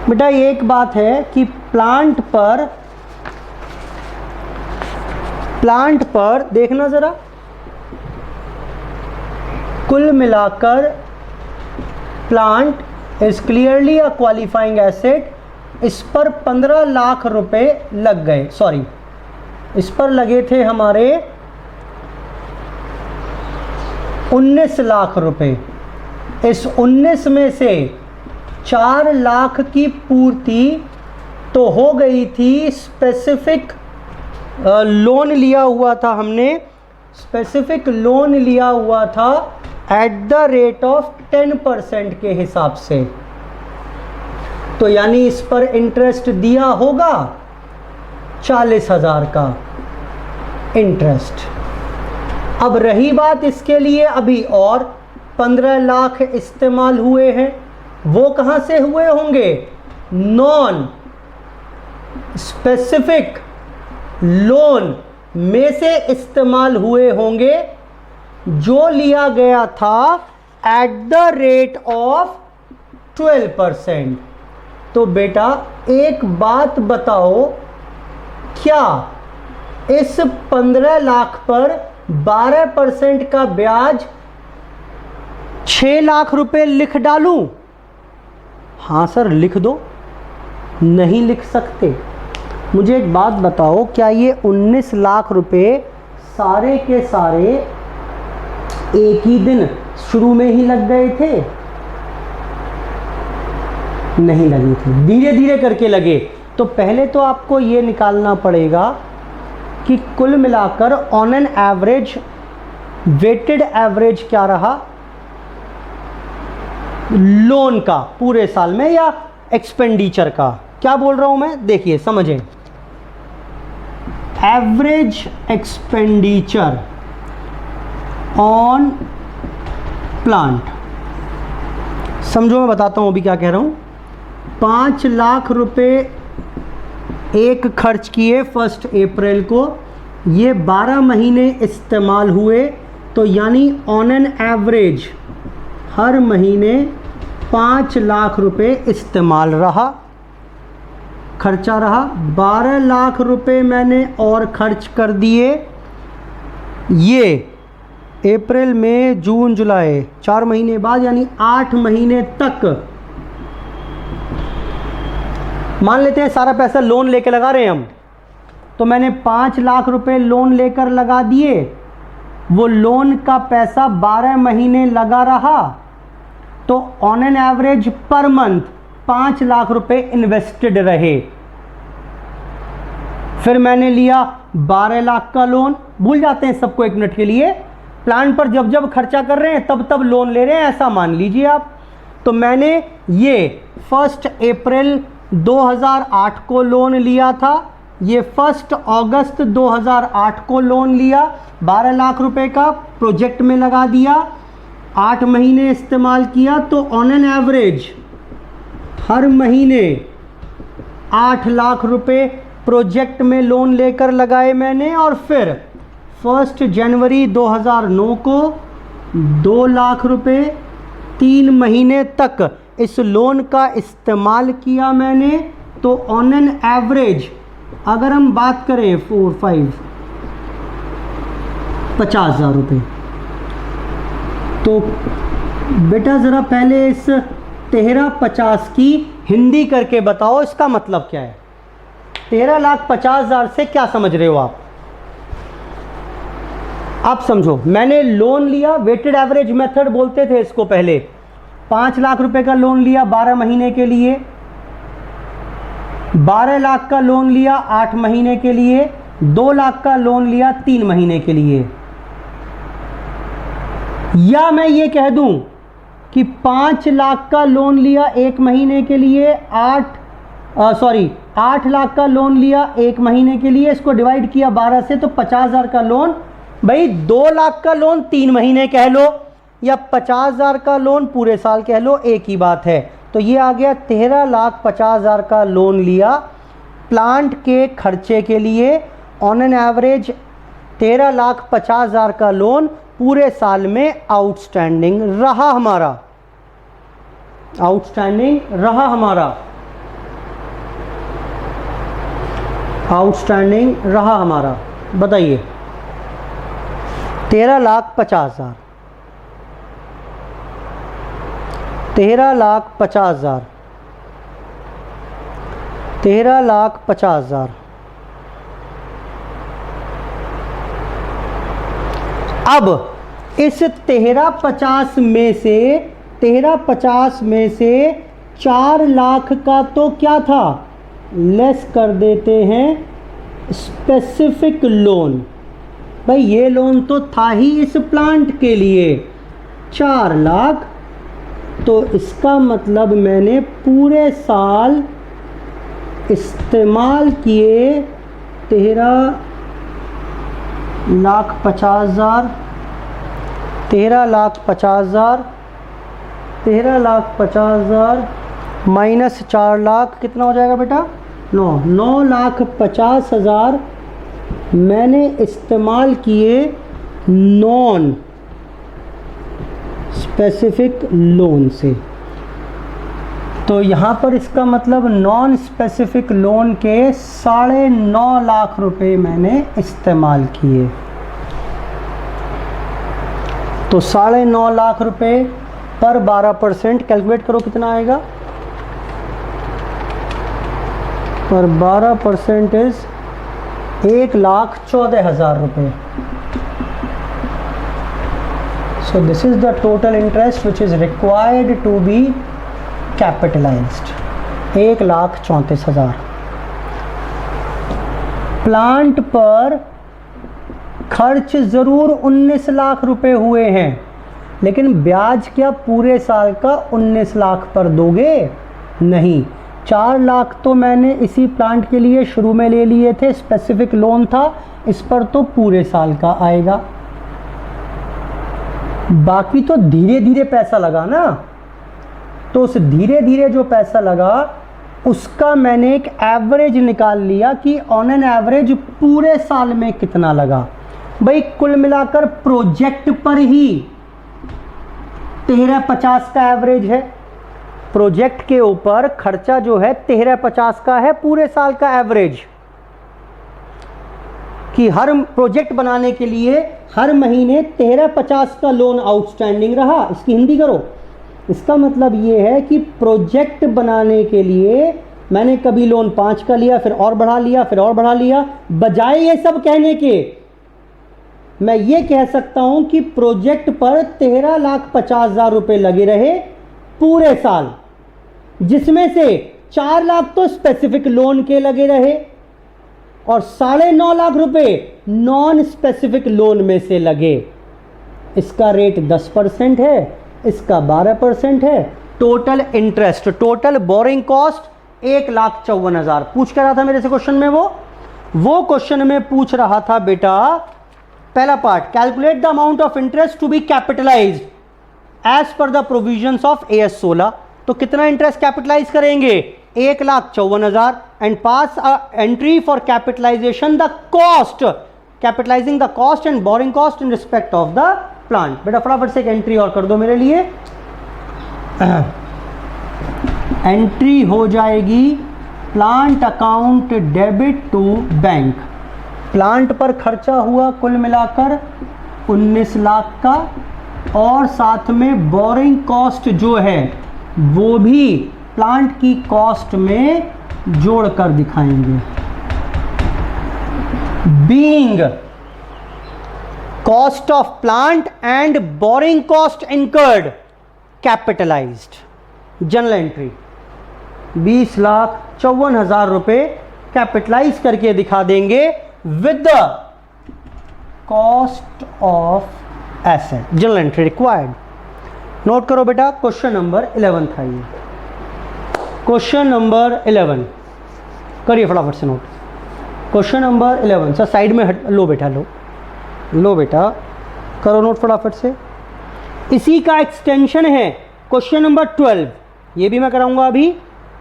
बेटा, एक बात है कि प्लांट पर देखना जरा, कुल मिलाकर plant is clearly a qualifying asset. इस पर 15 लाख रुपए लग गए, सॉरी इस पर लगे थे हमारे 19 लाख रुपए। इस 19 में से 4 लाख की पूर्ति तो हो गई थी, स्पेसिफिक लोन लिया हुआ था हमने, स्पेसिफिक लोन लिया हुआ था एट द रेट ऑफ 10% के हिसाब से, तो यानी इस पर इंटरेस्ट दिया होगा 40,000 का इंटरेस्ट। अब रही बात इसके लिए अभी और 15 लाख इस्तेमाल हुए हैं, वो कहां से हुए होंगे? नॉन स्पेसिफिक लोन में से इस्तेमाल हुए होंगे, जो लिया गया था एट द रेट ऑफ 12%। तो बेटा एक बात बताओ, क्या इस 15 लाख पर 12% का ब्याज 6 लाख रुपए लिख डालूं? हाँ सर लिख दो। नहीं लिख सकते। मुझे एक बात बताओ, क्या ये 19 लाख रुपए सारे के सारे एक ही दिन शुरू में ही लग गए थे? नहीं लगे थे, धीरे धीरे करके लगे। तो पहले तो आपको ये निकालना पड़ेगा कि कुल मिलाकर on an average weighted average क्या रहा लोन का पूरे साल में या एक्सपेंडिचर का। क्या बोल रहा हूं मैं, देखिए समझें। एवरेज एक्सपेंडिचर ऑन प्लांट, समझो मैं बताता हूं अभी क्या कह रहा हूं। 5 लाख रुपए एक खर्च किए 1 अप्रैल को, ये 12 महीने इस्तेमाल हुए, तो यानी ऑन एन एवरेज हर महीने 5 लाख रुपए इस्तेमाल रहा, खर्चा रहा। 12 लाख रुपए मैंने और खर्च कर दिए। ये अप्रैल मई जून जुलाई 4 महीने बाद यानी 8 महीने तक मान लेते हैं सारा पैसा लोन लेके लगा रहे हैं हम। तो मैंने 5 लाख रुपए लोन लेकर लगा दिए, वो लोन का पैसा 12 महीने लगा रहा, तो on an average per month 5 lakh रुपए इन्वेस्टेड रहे। फिर मैंने लिया 12 लाख का लोन। भूल जाते हैं सबको 1 मिनट के लिए, प्लान पर जब जब खर्चा कर रहे हैं तब तब लोन ले रहे हैं, ऐसा मान लीजिए आप। तो मैंने ये 1 अप्रैल 2008 को लोन लिया था, ये 1 अगस्त 2008 को लोन लिया, 12 लाख रुपए का प्रोजेक्ट में लगा दिया, 8 महीने इस्तेमाल किया, तो ऑन एन एवरेज हर महीने 8 लाख रुपए प्रोजेक्ट में लोन लेकर लगाए मैंने। और फिर 1 जनवरी 2009 को 2 लाख रुपए 3 महीने तक इस लोन का इस्तेमाल किया मैंने। तो ऑन एन एवरेज अगर हम बात करें 50,000 रुपये, तो बेटा ज़रा पहले इस 1350 की हिंदी करके बताओ इसका मतलब क्या है। 13,50,000 से क्या समझ रहे हो आप समझो। मैंने लोन लिया, वेटेड एवरेज मेथड बोलते थे इसको पहले। 5 लाख रुपए का लोन लिया 12 महीने के लिए, 12 लाख का लोन लिया 8 महीने के लिए, 2 लाख का लोन लिया 3 महीने के लिए। या मैं ये कह दूं कि 5 लाख का लोन लिया 1 महीने के लिए, 8 लाख का लोन लिया 1 महीने के लिए, इसको डिवाइड किया 12 से तो 50,000 का लोन। भाई 2 लाख का लोन 3 महीने कह लो या 50,000 का लोन पूरे साल कह लो, एक ही बात है। तो ये आ गया 13,50,000 का लोन लिया प्लांट के खर्चे के लिए। ऑन एन एवरेज 13,50,000 का लोन पूरे साल में आउटस्टैंडिंग रहा हमारा, आउटस्टैंडिंग रहा हमारा, आउटस्टैंडिंग रहा हमारा। बताइए 13,50,000, 13,50,000, 13,50,000। अब इस 13,50 में से 13,50 में से 4 लाख का तो क्या था, लेस कर देते हैं स्पेसिफिक लोन। भाई ये लोन तो था ही इस प्लांट के लिए 4 लाख, तो इसका मतलब मैंने पूरे साल इस्तेमाल किए 13,50,000, 13,50,000, 13,50,000 माइनस 4 लाख कितना हो जाएगा बेटा, 9,50,000 मैंने इस्तेमाल किए नॉन स्पेसिफिक लोन से। तो यहाँ पर इसका मतलब नॉन स्पेसिफिक लोन के 9.5 लाख रुपए मैंने इस्तेमाल किए। तो 9.5 लाख रुपए पर 12%, कैलकुलेट करो कितना आएगा, पर 12% इज 1,14,000 रुपये। So this is the total interest which is required to be capitalized, 1,34,000। Plant पर खर्च जरूर 19 लाख रुपए हुए हैं, लेकिन ब्याज क्या पूरे साल का 19 लाख पर दोगे? नहीं, 4 लाख तो मैंने इसी प्लांट के लिए शुरू में ले लिए थे, स्पेसिफिक लोन था, इस पर तो पूरे साल का आएगा। बाकी तो धीरे धीरे पैसा लगा ना, तो उस धीरे धीरे जो पैसा लगा उसका मैंने एक एवरेज निकाल लिया कि ऑन एन एवरेज पूरे साल में कितना लगा। भाई कुल मिलाकर प्रोजेक्ट पर ही 1350 का एवरेज है, प्रोजेक्ट के ऊपर खर्चा जो है 1350 का है पूरे साल का एवरेज, कि हर प्रोजेक्ट बनाने के लिए हर महीने 1350 का लोन आउटस्टैंडिंग रहा। इसकी हिंदी करो, इसका मतलब ये है कि प्रोजेक्ट बनाने के लिए मैंने कभी लोन 5 का लिया, फिर और बढ़ा लिया, फिर और बढ़ा लिया। बजाय ये सब कहने के मैं ये कह सकता हूं कि प्रोजेक्ट पर 13,50,000 रुपए लगे रहे पूरे साल, जिसमें से 4 लाख तो स्पेसिफिक लोन के लगे रहे और 9.5 लाख रुपए नॉन स्पेसिफिक लोन में से लगे। इसका रेट 10% है, इसका 12% है। Total interest, total borrowing cost 1,54,000। पूछ क्या रहा था मेरे से क्वेश्चन में, वो क्वेश्चन में पूछ रहा था बेटा, पहला part, calculate the amount of interest to be capitalised as per the provisions of AS 16। तो कितना इंटरेस्ट कैपिटलाइज करेंगे? 1,54,000 and pass entry for capitalisation the cost, capitalising the cost and borrowing cost in respect of the plant. बेटा फटाफट से एक entry और कर दो मेरे लिए। एंट्री हो जाएगी plant account debit to bank. Plant पर खर्चा हुआ कुल मिलाकर 19 लाख का, और साथ में बोरिंग कॉस्ट जो है वो भी प्लांट की कॉस्ट में जोड़कर दिखाएंगे। Being cost of plant and borrowing cost incurred capitalised. General entry 20,54,000 रुपए कैपिटलाइज करके दिखा देंगे with the cost of asset. General entry required. Note करो बेटा, क्वेश्चन नंबर 11 था ये, क्वेश्चन नंबर 11 करिए फटाफट से note. Question number 11 sir side में लो बेटा, लो बेटा, करो नोट फटाफट से। इसी का एक्सटेंशन है क्वेश्चन नंबर 12, ये भी मैं कराऊंगा अभी,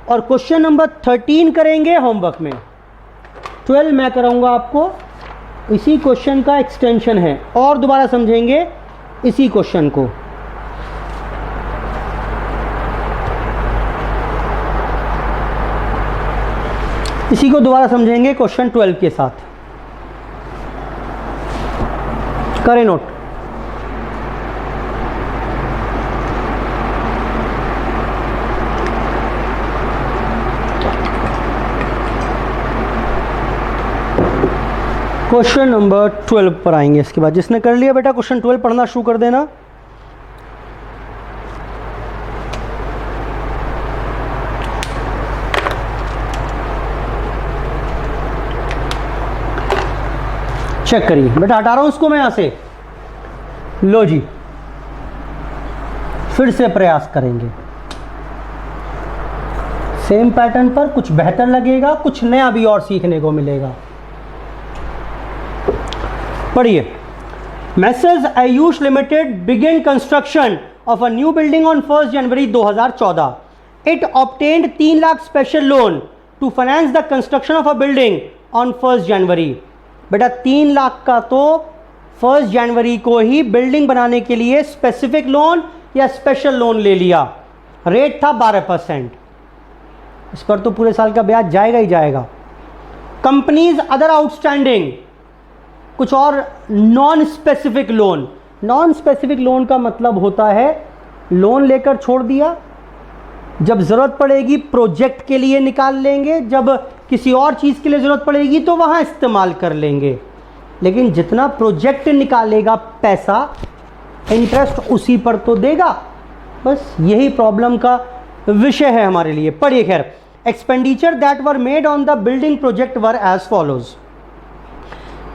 और क्वेश्चन नंबर 13 करेंगे होमवर्क में। 12 मैं कराऊंगा आपको, इसी क्वेश्चन का एक्सटेंशन है, और दोबारा समझेंगे इसी क्वेश्चन को। इसी को दोबारा समझेंगे क्वेश्चन 12 के साथ। करें नोट। क्वेश्चन नंबर 12 पर आएंगे इसके बाद। जिसने कर लिया बेटा क्वेश्चन 12 पढ़ना शुरू कर देना। चेक करिए बेटा, हटा रहा हूं उसको मैं यहां से। लो जी, फिर से प्रयास करेंगे सेम पैटर्न पर, कुछ बेहतर लगेगा, कुछ नया भी और सीखने को मिलेगा। पढ़िए। Messrs Ayush limited begin construction of a new building on 1 January 2014। It obtained 3 lakh special loan to finance the construction of a building on 1 January. बेटा 3 लाख का तो 1 जनवरी को ही बिल्डिंग बनाने के लिए स्पेसिफिक लोन या स्पेशल लोन ले लिया। रेट था 12%। इस पर तो पूरे साल का ब्याज जाएगा ही जाएगा। कंपनीज अदर आउटस्टैंडिंग, कुछ और non specific loan. Non specific loan का मतलब होता है लोन लेकर छोड़ दिया, जब ज़रूरत पड़ेगी प्रोजेक्ट के लिए निकाल लेंगे, जब किसी और चीज़ के लिए ज़रूरत पड़ेगी तो वहाँ इस्तेमाल कर लेंगे। लेकिन जितना प्रोजेक्ट निकालेगा पैसा, इंटरेस्ट उसी पर तो देगा। बस यही प्रॉब्लम का विषय है हमारे लिए। पढ़िए खैर, expenditure that were made on the building project were as follows.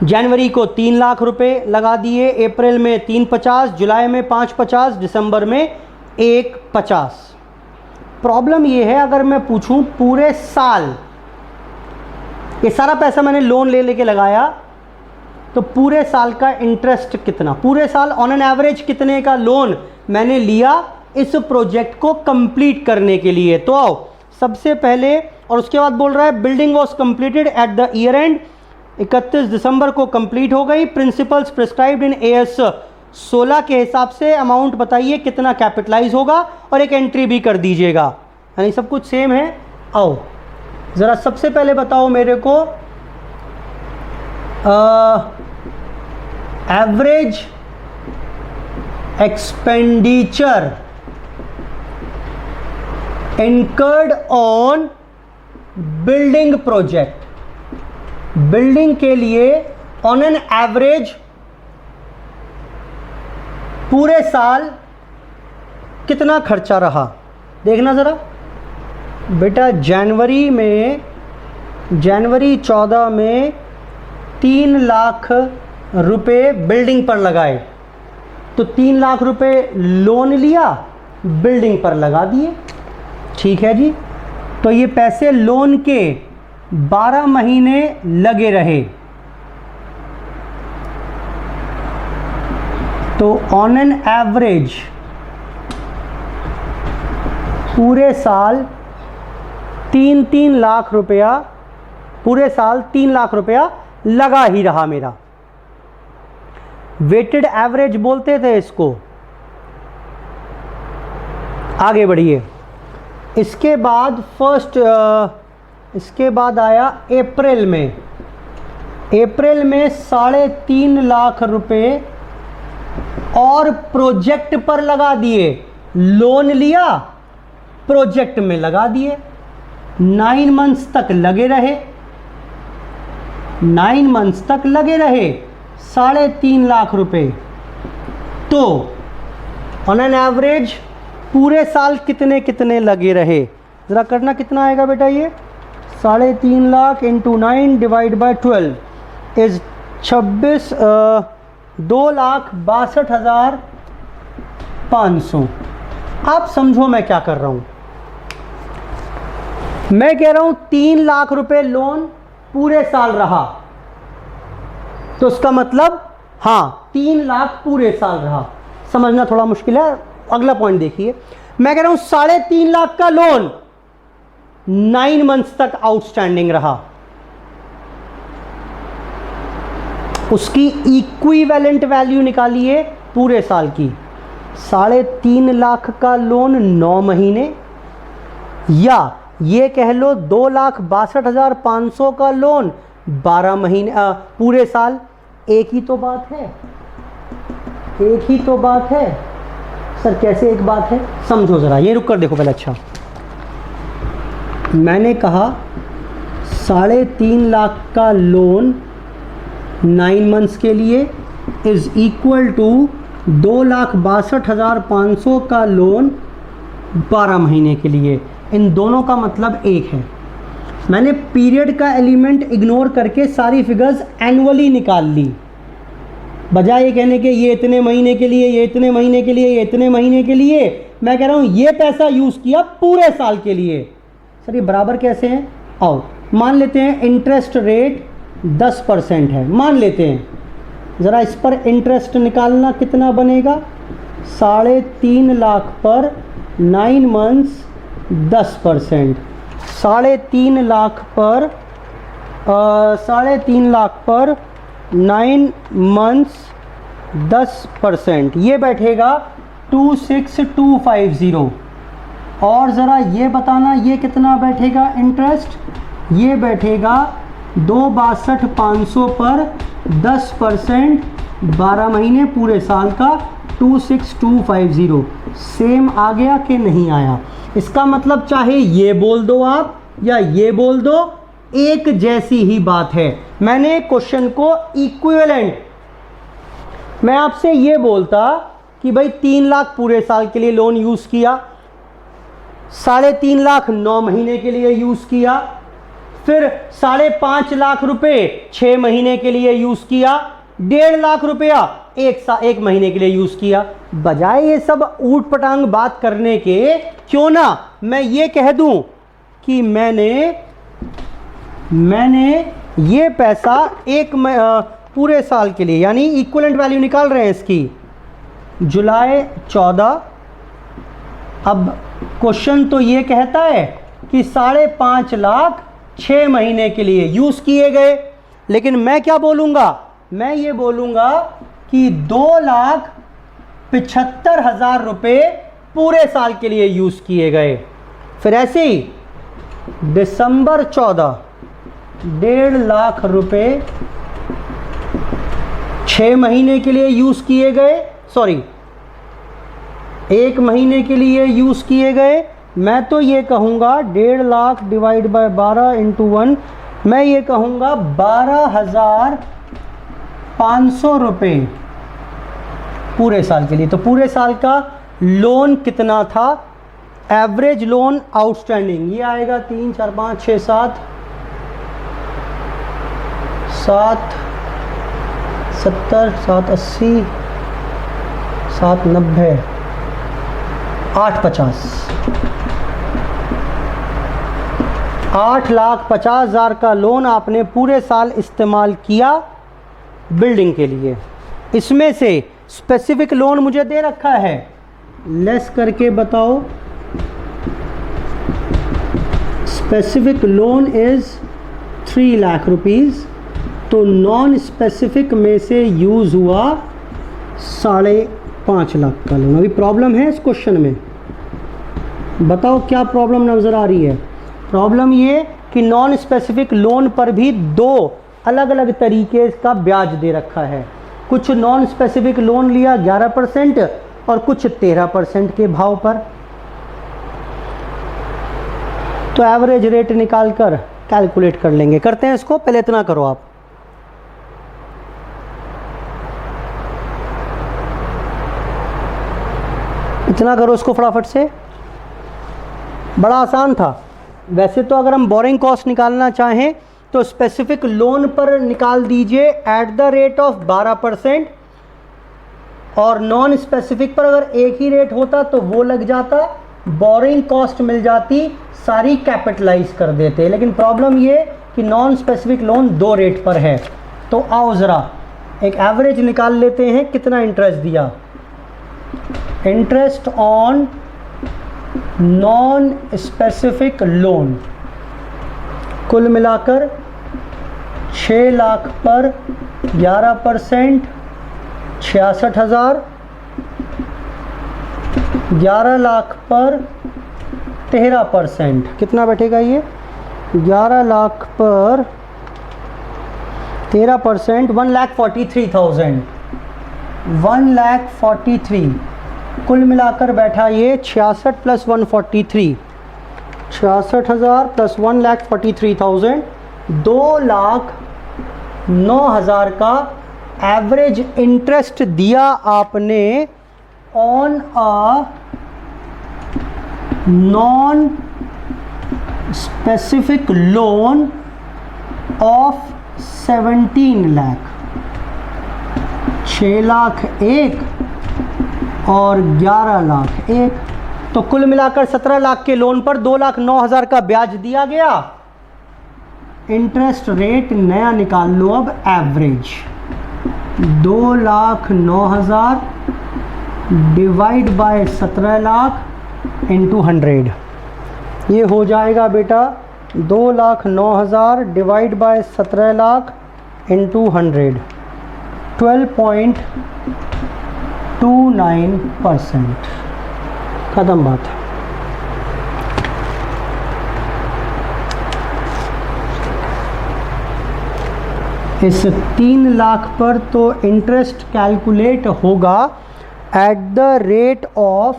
जनवरी को 3 लाख रुपए लगा दिए, अप्रैल में 350, जुलाई में 550, दिसंबर में 150। प्रॉब्लम ये है, अगर मैं पूछूं पूरे साल ये सारा पैसा मैंने लोन ले लेके लगाया, तो पूरे साल का इंटरेस्ट कितना, पूरे साल ऑन एन एवरेज कितने का लोन मैंने लिया इस प्रोजेक्ट को कंप्लीट करने के लिए। तो आओ सबसे पहले, और उसके बाद बोल रहा है building was completed at the year and, 31 दिसंबर को कंप्लीट हो गई। प्रिंसिपल्स प्रिस्क्राइब्ड इन AS 16 के हिसाब से अमाउंट बताइए कितना कैपिटलाइज होगा, और एक एंट्री भी कर दीजिएगा। यानी सब कुछ सेम है। आओ ज़रा सबसे पहले बताओ मेरे को average expenditure incurred on building project. Building के लिए ऑन एन एवरेज पूरे साल कितना खर्चा रहा, देखना ज़रा बेटा। जनवरी 14 में 3 लाख रुपए बिल्डिंग पर लगाए, तो 3 लाख रुपए लोन लिया, बिल्डिंग पर लगा दिए। ठीक है जी, तो ये पैसे लोन के 12 महीने लगे रहे, तो ऑन एन एवरेज पूरे साल 3 लाख रुपया, पूरे साल 3 लाख रुपया लगा ही रहा मेरा। वेटेड एवरेज बोलते थे इसको। आगे बढ़िए, इसके बाद इसके बाद आया अप्रैल में 3.5 लाख रुपए और प्रोजेक्ट पर लगा दिए। लोन लिया, प्रोजेक्ट में लगा दिए, 9 मंथ्स तक लगे रहे, 9 मंथ्स तक लगे रहे, 3.5 लाख रुपए। तो ऑन एन एवरेज पूरे साल कितने कितने लगे रहे, ज़रा करना कितना आएगा बेटा ये, 3.5 lakh into 9 divide by 12 is 2,62,500। आप समझो मैं क्या कर रहा हूँ। मैं कह रहा हूँ 3 लाख रुपए लोन पूरे साल रहा, तो उसका मतलब हाँ 3 लाख पूरे साल रहा। समझना थोड़ा मुश्किल है, अगला पॉइंट देखिए। मैं कह रहा हूं 3.5 लाख का लोन 9 मंथ्स तक आउटस्टैंडिंग रहा, उसकी इक्विवेलेंट वैल्यू निकालिए पूरे साल की। 3.5 लाख का लोन 9 महीने, या ये कह लो 2,62,500 का लोन 12 महीने, पूरे साल। एक ही तो बात है, एक ही तो बात है सर। कैसे एक बात है, समझो ज़रा, ये रुक कर देखो पहले। अच्छा, मैंने कहा 3.5 लाख का लोन 9 मंथ्स के लिए इज़ इक्वल टू 2,62,500 का लोन 12 महीने के लिए। इन दोनों का मतलब एक है। मैंने पीरियड का एलिमेंट इग्नोर करके सारी फिगर्स एनुअली निकाल ली, बजाय ये कहने के ये इतने महीने के लिए, ये इतने महीने के लिए, ये इतने महीने के लिए। मैं कह रहा हूँ ये पैसा यूज़ किया पूरे साल के लिए। सर ये बराबर कैसे हैं, आओ मान लेते हैं इंटरेस्ट रेट 10% है, मान लेते हैं। ज़रा इस पर इंटरेस्ट निकालना कितना बनेगा, 3.5 लाख पर 9 मंथ्स 10%, 3.5 लाख पर 9 मंथ्स 10%, ये बैठेगा 26,250। और ज़रा ये बताना ये कितना बैठेगा इंटरेस्ट, ये बैठेगा 2,62,500 पर 10%, 12 महीने पूरे साल का 26250 सेम आ गया कि नहीं आया? इसका मतलब चाहे ये बोल दो आप या ये बोल दो, एक जैसी ही बात है। मैंने क्वेश्चन को इक्विवेलेंट, मैं आपसे ये बोलता कि भाई 3 लाख पूरे साल के लिए लोन यूज़ किया, 3.5 लाख 9 महीने के लिए यूज़ किया, फिर 5.5 लाख रुपए 6 महीने के लिए यूज़ किया, 1.5 लाख रुपया एक महीने के लिए यूज़ किया। बजाय ये सब ऊट पटांग बात करने के, क्यों ना मैं ये कह दूं कि मैंने ये पैसा पूरे साल के लिए, यानी इक्विवेलेंट वैल्यू निकाल रहे हैं इसकी, जुलाई 14। अब क्वेश्चन तो ये कहता है कि 5.5 लाख 6 महीने के लिए यूज़ किए गए, लेकिन मैं क्या बोलूँगा? मैं ये बोलूँगा कि 2,75,000 रुपये पूरे साल के लिए यूज़ किए गए। फिर ऐसे ही दिसंबर 14 1.5 लाख रुपए 6 महीने के लिए यूज़ किए गए, 1 महीने के लिए यूज़ किए गए। मैं तो ये कहूँगा 1.5 लाख डिवाइड बाय 12 इंटू 1, मैं ये कहूँगा 12,500 रुपये पूरे साल के लिए। तो पूरे साल का लोन कितना था? एवरेज लोन आउटस्टैंडिंग ये आएगा 3 4 5 6 7 70 780 790 850 8,50,000 का लोन आपने पूरे साल इस्तेमाल किया बिल्डिंग के लिए। इसमें से स्पेसिफिक लोन मुझे दे रखा है, लेस करके बताओ। Specific loan is 3 lakh rupees, तो नॉन स्पेसिफिक में से यूज़ हुआ 5.5 लाख का लोन। अभी प्रॉब्लम है इस क्वेश्चन में, बताओ क्या प्रॉब्लम नज़र आ रही है? प्रॉब्लम ये कि नॉन स्पेसिफिक लोन पर भी 2 अलग अलग तरीके का ब्याज दे रखा है। कुछ नॉन स्पेसिफिक लोन लिया 11% और कुछ 13% के भाव पर। तो एवरेज रेट निकाल कर कैलकुलेट कर लेंगे। करते हैं इसको, पहले इतना करो आप। इतना करो इसको फटाफट से, बड़ा आसान था। वैसे तो अगर हम बोरिंग कॉस्ट निकालना चाहें तो स्पेसिफिक लोन पर निकाल दीजिए एट द रेट ऑफ 12%, और नॉन स्पेसिफिक पर अगर एक ही रेट होता तो वो लग जाता, बोरिंग कॉस्ट मिल जाती, सारी कैपिटलाइज कर देते। लेकिन प्रॉब्लम ये कि नॉन स्पेसिफिक लोन 2 रेट पर है। तो आओ ज़रा एक एवरेज निकाल लेते हैं, कितना इंटरेस्ट दिया। Interest on non specific loan कुल मिलाकर 6 लाख पर 11%, 66,000, 11 लाख पर 13%, कितना बैठेगा ये? 11 लाख पर 13%, 1,43,000, 1,43,000 कुल मिलाकर बैठा ये 66 प्लस 143, 66,000 प्लस 1,43,000, 2,09,000 का एवरेज इंटरेस्ट दिया आपने on a non specific loan of 17 lakh. 6 lakh एक और 11 लाख एक, तो कुल मिलाकर 17 लाख के लोन पर 2,09,000 का ब्याज दिया गया। इंटरेस्ट रेट नया निकाल लो अब, average 2,09,000 divide by 17 lakh into 100। ये हो जाएगा बेटा 2,09,000 डिवाइड बाय 17 लाख इंटू 100, 12.29%। ख़त्म बात। इस 3 लाख पर तो इंटरेस्ट कैलकुलेट होगा eight the rate of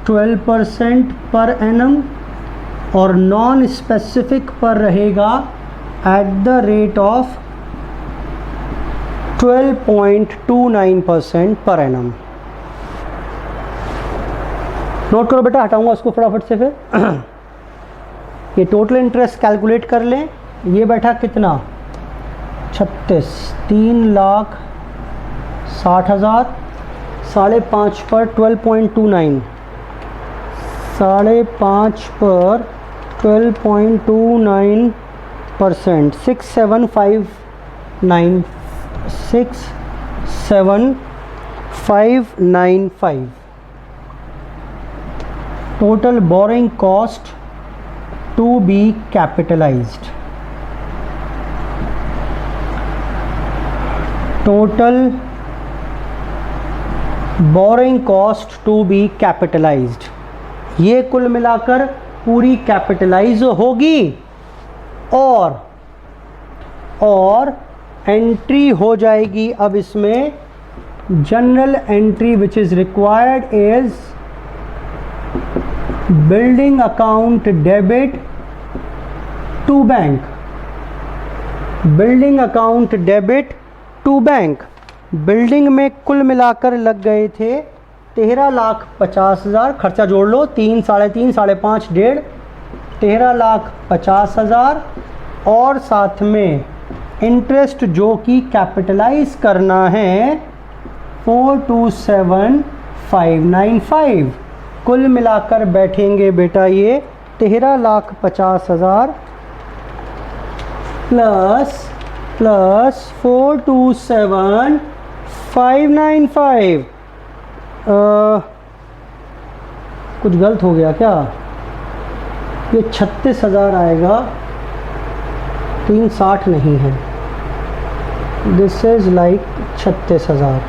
12% per annum और नॉन स्पेसिफिक पर रहेगा eight the rate of 12.29% per annum. Note करो बेटा, हटाऊंगा उसको फटाफट से फिर। ये टोटल इंटरेस्ट कैलकुलेट कर लें। ये बैठा कितना 36, 3,60,000, 5.5 पर 12.29, 5.5 पर 12.29%, 67595 total borrowing cost to be capitalized. Total borrowing cost to be capitalized, ये कुल मिलाकर पूरी कैपिटलाइज होगी और एंट्री हो जाएगी। अब इसमें journal entry which is required is building account debit to bank, building account debit to bank. Building में कुल मिलाकर लग गए थे 13,50,000, खर्चा जोड़ लो 3, 3.5, 5.5, 1.5, 13,50,000 और साथ में इंटरेस्ट जो कि कैपिटलाइज करना है 427,595। कुल मिलाकर बैठेंगे बेटा ये 13,50,000 प्लस 427,595। कुछ गलत हो गया क्या? ये 36,000 आएगा, 360 नहीं है, दिस इज लाइक 36,000।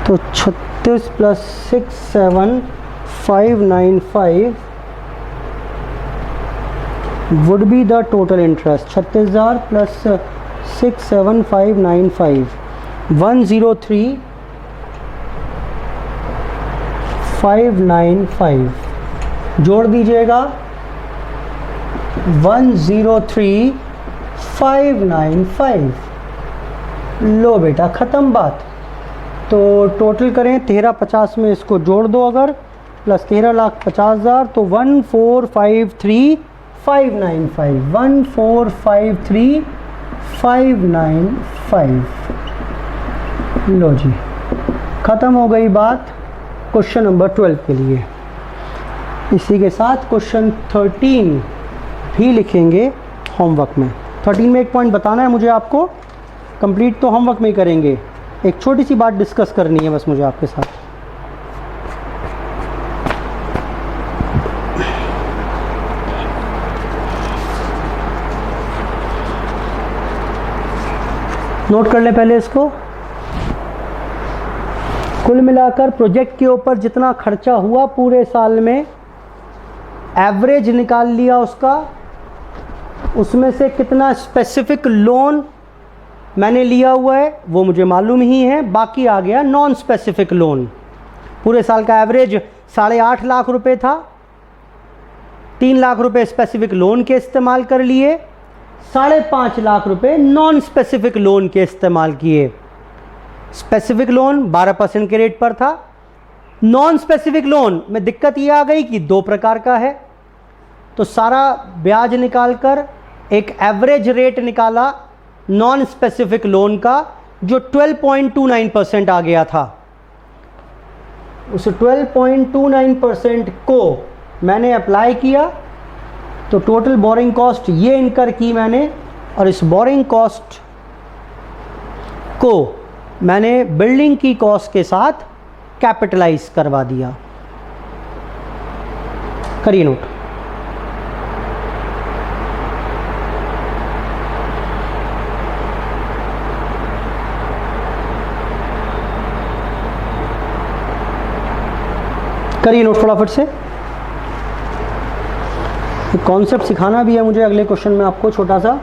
तो 36 plus 67595 would be the total interest। 36,000 plus 67595 103,595 जोड़ दीजिएगा 103,595। लो बेटा ख़त्म बात। तो टोटल करें 1350 में इसको जोड़ दो अगर, प्लस 13,50,000 तो 1,453,595, 1,453,595। लो जी ख़त्म हो गई बात क्वेश्चन नंबर 12 के लिए। इसी के साथ क्वेश्चन 13 भी लिखेंगे होमवर्क में। 13 में एक पॉइंट बताना है मुझे आपको, कंप्लीट तो होमवर्क में ही करेंगे। एक छोटी सी बात डिस्कस करनी है बस मुझे आपके साथ। नोट कर लें पहले इसको। कुल मिलाकर प्रोजेक्ट के ऊपर जितना खर्चा हुआ पूरे साल में, एवरेज निकाल लिया उसका, उसमें से कितना स्पेसिफिक लोन मैंने लिया हुआ है वो मुझे मालूम ही है। बाकी आ गया नॉन स्पेसिफिक लोन। पूरे साल का एवरेज 8.5 लाख रुपए था, 3 लाख रुपए स्पेसिफिक लोन के इस्तेमाल कर लिए, 5.5 लाख रुपए नॉन स्पेसिफिक लोन के इस्तेमाल किए। स्पेसिफिक लोन 12% के रेट पर था। नॉन स्पेसिफिक लोन में दिक्कत ये आ गई कि 2 प्रकार का है, तो सारा ब्याज निकालकर एक एवरेज रेट निकाला नॉन स्पेसिफिक लोन का जो 12.29% आ गया था। उस 12.29% को मैंने अप्लाई किया तो टोटल बोरिंग कॉस्ट ये इनकर की मैंने, और इस बोरिंग कॉस्ट को मैंने बिल्डिंग की कॉस्ट के साथ कैपिटलाइज करवा दिया। करिए नोट। करिए नोट फटाफट से। कॉन्सेप्ट सिखाना भी है मुझे अगले क्वेश्चन में आपको छोटा सा।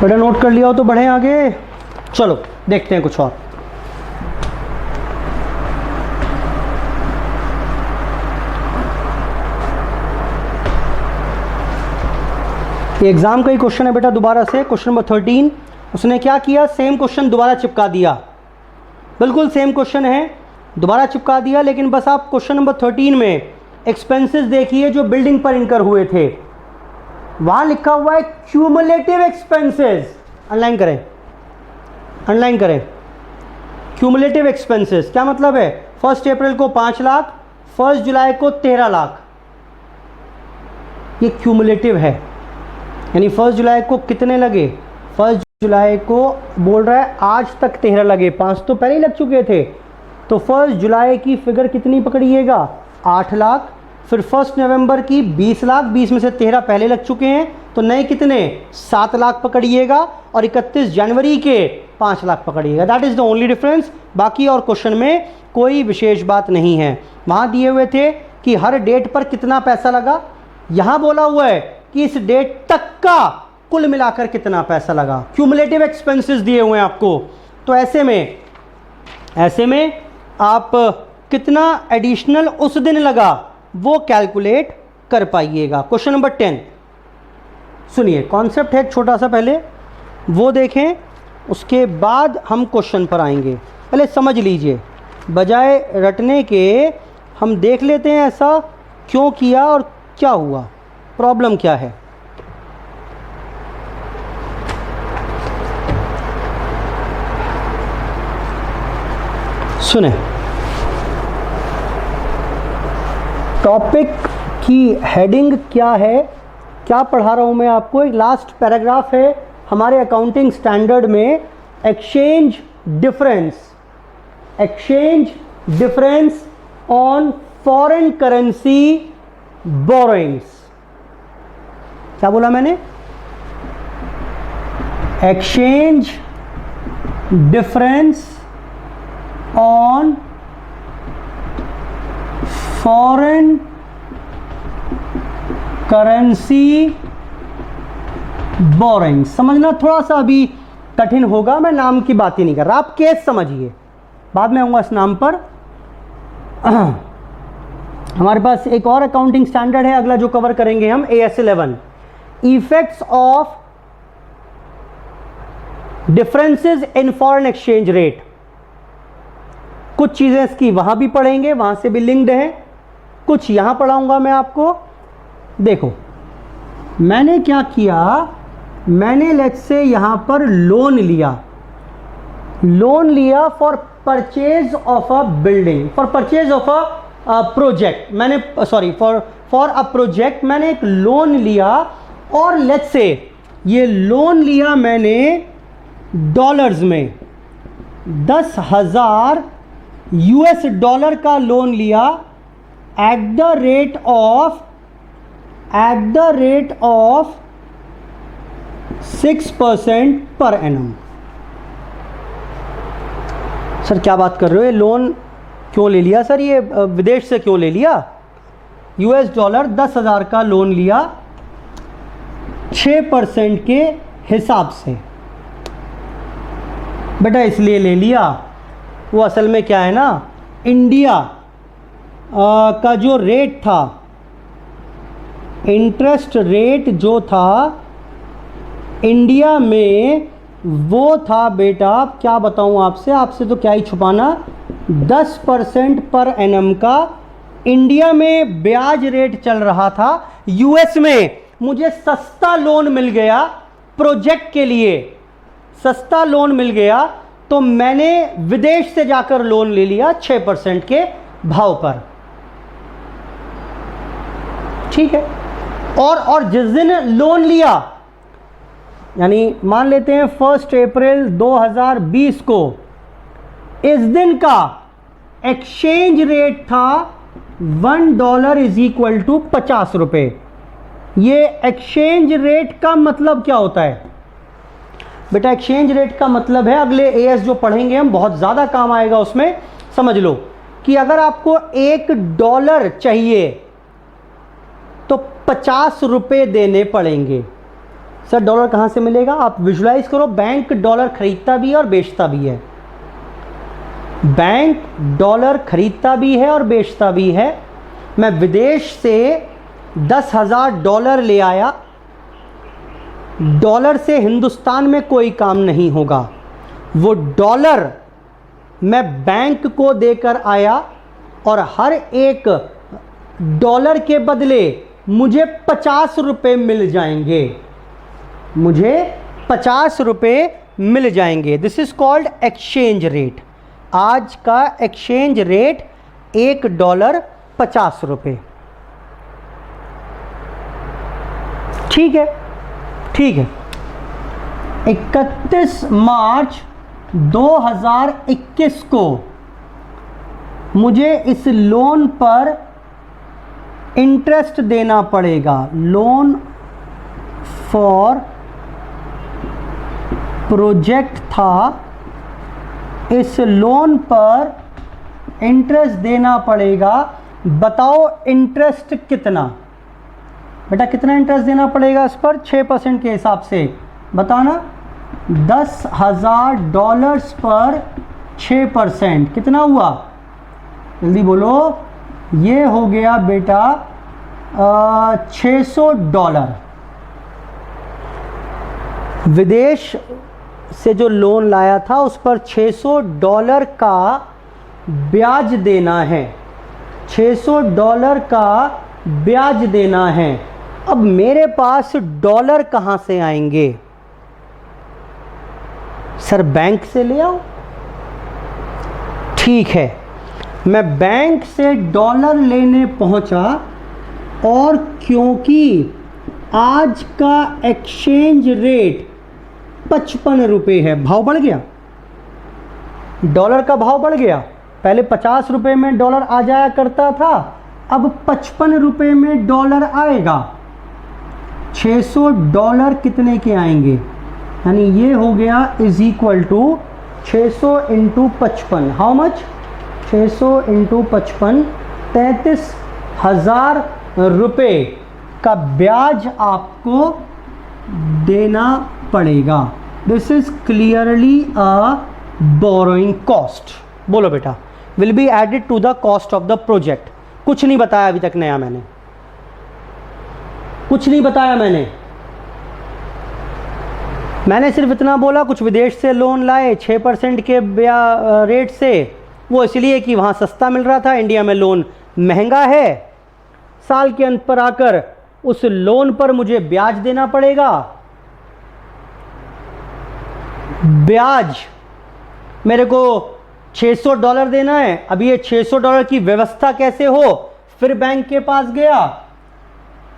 बेटा नोट कर लिया हो तो बढ़े आगे। चलो देखते हैं कुछ और। एग्जाम का ही क्वेश्चन है बेटा दोबारा से, क्वेश्चन नंबर 13। उसने क्या किया, सेम क्वेश्चन दोबारा चिपका दिया, बिल्कुल सेम क्वेश्चन है, दोबारा चिपका दिया। लेकिन बस आप क्वेश्चन नंबर 13 में एक्सपेंसेस देखिए जो बिल्डिंग पर इनकर हुए थे। वहां लिखा हुआ है क्यूमुलेटिव एक्सपेंसेस, अंडरलाइन करें, अंडरलाइन करें। क्यूमुलेटिव एक्सपेंसेस क्या मतलब है? 1 अप्रैल को 5 लाख, 1 जुलाई को 13 लाख, ये क्यूमुलेटिव है। यानी 1 जुलाई को कितने लगे? 1 जुलाई को बोल रहा है आज तक 13 लगे, 5 तो पहले ही लग चुके थे। तो 1 जुलाई की फिगर कितनी पकड़िएगा? 8 लाख। फिर 1 नवंबर की 20 लाख, 20 में से 13 पहले लग चुके हैं, तो नए कितने? 7 लाख पकड़िएगा। और 31 जनवरी के 5 लाख पकड़िएगा। That is the only difference. बाकी और क्वेश्चन में कोई विशेष बात नहीं है। वहाँ दिए हुए थे कि हर डेट पर कितना पैसा लगा, यहाँ बोला हुआ है कि इस डेट तक का कुल मिलाकर कितना पैसा लगा। क्यूमुलेटिव एक्सपेंसेस दिए हुए हैं आपको। तो ऐसे में आप कितना एडिशनल उस दिन लगा वो कैलकुलेट कर पाइएगा। क्वेश्चन नंबर 10 सुनिए, कॉन्सेप्ट है एक छोटा सा, पहले वो देखें, उसके बाद हम क्वेश्चन पर आएंगे। पहले समझ लीजिए, बजाय रटने के हम देख लेते हैं ऐसा क्यों किया और क्या हुआ, प्रॉब्लम क्या है। सुने, टॉपिक की हेडिंग क्या है, क्या पढ़ा रहा हूं मैं आपको। एक लास्ट पैराग्राफ है हमारे अकाउंटिंग स्टैंडर्ड में, exchange difference on foreign currency borrowings. क्या बोला मैंने? Exchange difference on foreign currency boring. समझना थोड़ा सा अभी कठिन होगा, मैं नाम की बात ही नहीं कर रहा, आप केस समझिए, बाद में आऊंगा इस नाम पर। हमारे पास एक और अकाउंटिंग स्टैंडर्ड है अगला जो कवर करेंगे हम, AS 11, effects of differences in foreign exchange rate. कुछ चीजें इसकी वहां भी पढ़ेंगे, वहां से भी लिंक्ड है, कुछ यहां पढ़ाऊंगा मैं आपको। देखो मैंने क्या किया, मैंने लेट्स से यहां पर लोन लिया for purchase of a building, for purchase of a project. मैंने फॉर अ प्रोजेक्ट मैंने एक लोन लिया, और लेट्स से ये लोन लिया मैंने डॉलर्स में, 10,000 US डॉलर का लोन लिया eight the rate of 6% per annum. Sir क्या बात कर रहे हो, ये लोन क्यों ले लिया सर, ये विदेश से क्यों ले लिया? US डॉलर 10,000 का लोन लिया 6% के हिसाब से। बेटा इसलिए ले लिया, वो असल में क्या है ना, इंडिया का जो रेट था, इंटरेस्ट रेट जो था इंडिया में, वो था बेटा, क्या बताऊं आपसे तो क्या ही छुपाना, 10% पर एनम का इंडिया में ब्याज रेट चल रहा था। US में मुझे सस्ता लोन मिल गया, प्रोजेक्ट के लिए सस्ता लोन मिल गया, तो मैंने विदेश से जाकर लोन ले लिया 6% के भाव पर। ठीक है, और जिस दिन लोन लिया, यानी मान लेते हैं 1 अप्रैल 2020 को, इस दिन का एक्सचेंज रेट था $1 इज इक्वल टू 50 रुपए। ये एक्सचेंज रेट का मतलब क्या होता है बेटा? एक्सचेंज रेट का मतलब है, अगले AS जो पढ़ेंगे हम बहुत ज़्यादा काम आएगा उसमें, समझ लो कि अगर आपको $1 चाहिए तो 50 रुपए देने पड़ेंगे। सर डॉलर कहाँ से मिलेगा? आप विजुलाइज करो, बैंक डॉलर खरीदता भी है और बेचता भी है। बैंक डॉलर खरीदता भी है और बेचता भी है। मैं विदेश से 10,000 डॉलर ले आया, डॉलर से हिंदुस्तान में कोई काम नहीं होगा। वो डॉलर मैं बैंक को देकर आया और हर एक डॉलर के बदले मुझे 50 रुपये मिल जाएंगे, मुझे 50 रुपये मिल जाएंगे। This is called exchange rate. आज का एक्सचेंज रेट $1 50 रुपये। ठीक है, ठीक है। 31 मार्च 2021 को मुझे इस लोन पर इंटरेस्ट देना पड़ेगा। लोन फॉर प्रोजेक्ट था, इस लोन पर इंटरेस्ट देना पड़ेगा। बताओ इंटरेस्ट कितना? बेटा कितना इंटरेस्ट देना पड़ेगा इस पर? 6% के हिसाब से बताना। $10,000 पर 6% कितना हुआ? जल्दी बोलो। ये हो गया बेटा $600। विदेश से जो लोन लाया था उस पर $600 का ब्याज देना है, $600 का ब्याज देना है। अब मेरे पास डॉलर कहाँ से आएंगे? सर बैंक से ले आओ। ठीक है, मैं बैंक से डॉलर लेने पहुंचा और क्योंकि आज का एक्सचेंज रेट 55 रुपये है, भाव बढ़ गया, डॉलर का भाव बढ़ गया। पहले 50 रुपये में डॉलर आ जाया करता था, अब 55 रुपये में डॉलर आएगा। $600 कितने के आएंगे? यानी ये हो गया is equal to 600 into 55। How much? 600 into 55, 33,000 रुपये का ब्याज आपको देना पड़ेगा। This is clearly a borrowing cost. बोलो बेटा, will be added to the cost of the project. कुछ नहीं बताया अभी तक नया, मैंने कुछ नहीं बताया। मैंने सिर्फ इतना बोला, कुछ विदेश से लोन लाए 6% के रेट से, वो इसलिए कि वहाँ सस्ता मिल रहा था, इंडिया में लोन महंगा है। साल के अंत पर आकर उस लोन पर मुझे ब्याज देना पड़ेगा। ब्याज मेरे को $600 देना है। अब ये $600 की व्यवस्था कैसे हो? फिर बैंक के पास गया,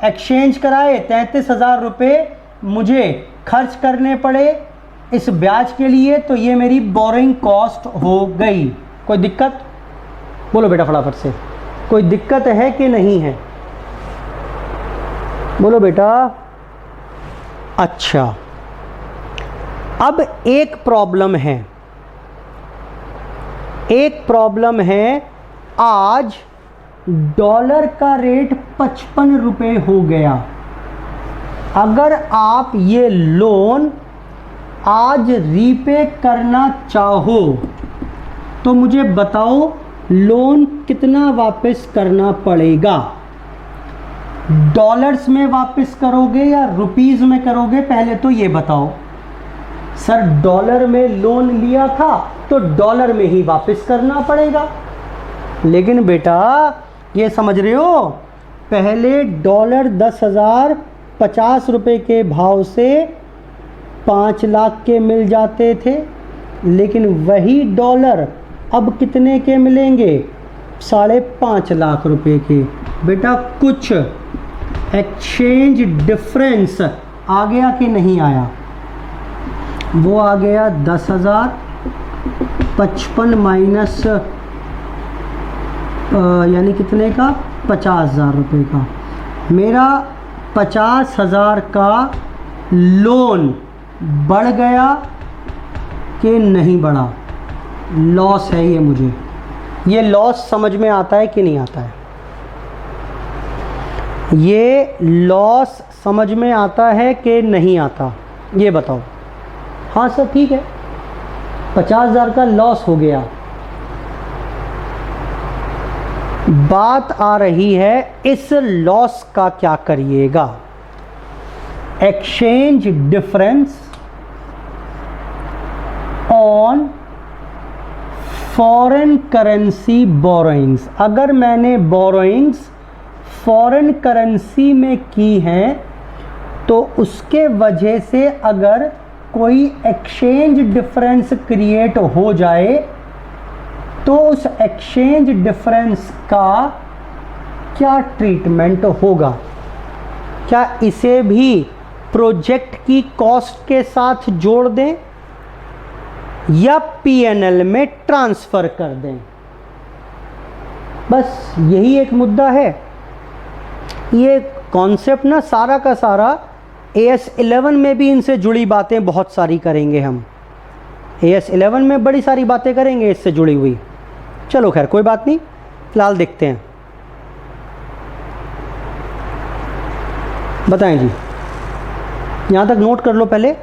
एक्सचेंज कराए, 33,000 रुपये मुझे खर्च करने पड़े इस ब्याज के लिए, तो ये मेरी बोरिंग कॉस्ट हो गई। कोई दिक्कत? बोलो बेटा फटाफट से, कोई दिक्कत है कि नहीं है? बोलो बेटा। अच्छा, अब एक प्रॉब्लम है, आज डॉलर का रेट 55 रुपये हो गया। अगर आप ये लोन आज रीपे करना चाहो तो मुझे बताओ लोन कितना वापस करना पड़ेगा? डॉलर्स में वापस करोगे या रुपीस में करोगे? पहले तो ये बताओ। सर डॉलर में लोन लिया था तो डॉलर में ही वापस करना पड़ेगा। लेकिन बेटा ये समझ रहे हो, पहले डॉलर 10,000 50 रुपये के भाव से 5 लाख के मिल जाते थे, लेकिन वही डॉलर अब कितने के मिलेंगे? 5.5 लाख रुपए के। बेटा कुछ एक्सचेंज डिफरेंस आ गया कि नहीं आया? वो आ गया 10,000, 55 माइनस यानी कितने का? 50,000 रुपये का। मेरा 50,000 का लोन बढ़ गया कि नहीं बढ़ा? लॉस है ये मुझे। ये लॉस समझ में आता है कि नहीं आता है? ये लॉस समझ में आता है कि नहीं आता, ये बताओ। हाँ सर ठीक है, 50,000 का लॉस हो गया। बात आ रही है इस लॉस का क्या करिएगा। Exchange difference on foreign currency borrowings. अगर मैंने बोरोइंग्स फॉरेन करेंसी में की हैं तो उसके वजह से अगर कोई एक्सचेंज डिफरेंस क्रिएट हो जाए तो उस एक्सचेंज डिफरेंस का क्या ट्रीटमेंट होगा। क्या इसे भी प्रोजेक्ट की कॉस्ट के साथ जोड़ दें या पीएनएल में ट्रांसफर कर दें। बस यही एक मुद्दा है। ये कॉन्सेप्ट ना सारा का सारा AS11 में भी इनसे जुड़ी बातें बहुत सारी करेंगे हम। AS11 में बड़ी सारी बातें करेंगे इससे जुड़ी हुई। चलो खैर कोई बात नहीं, फिलहाल देखते हैं। बताएं जी, यहाँ तक नोट कर लो, पहले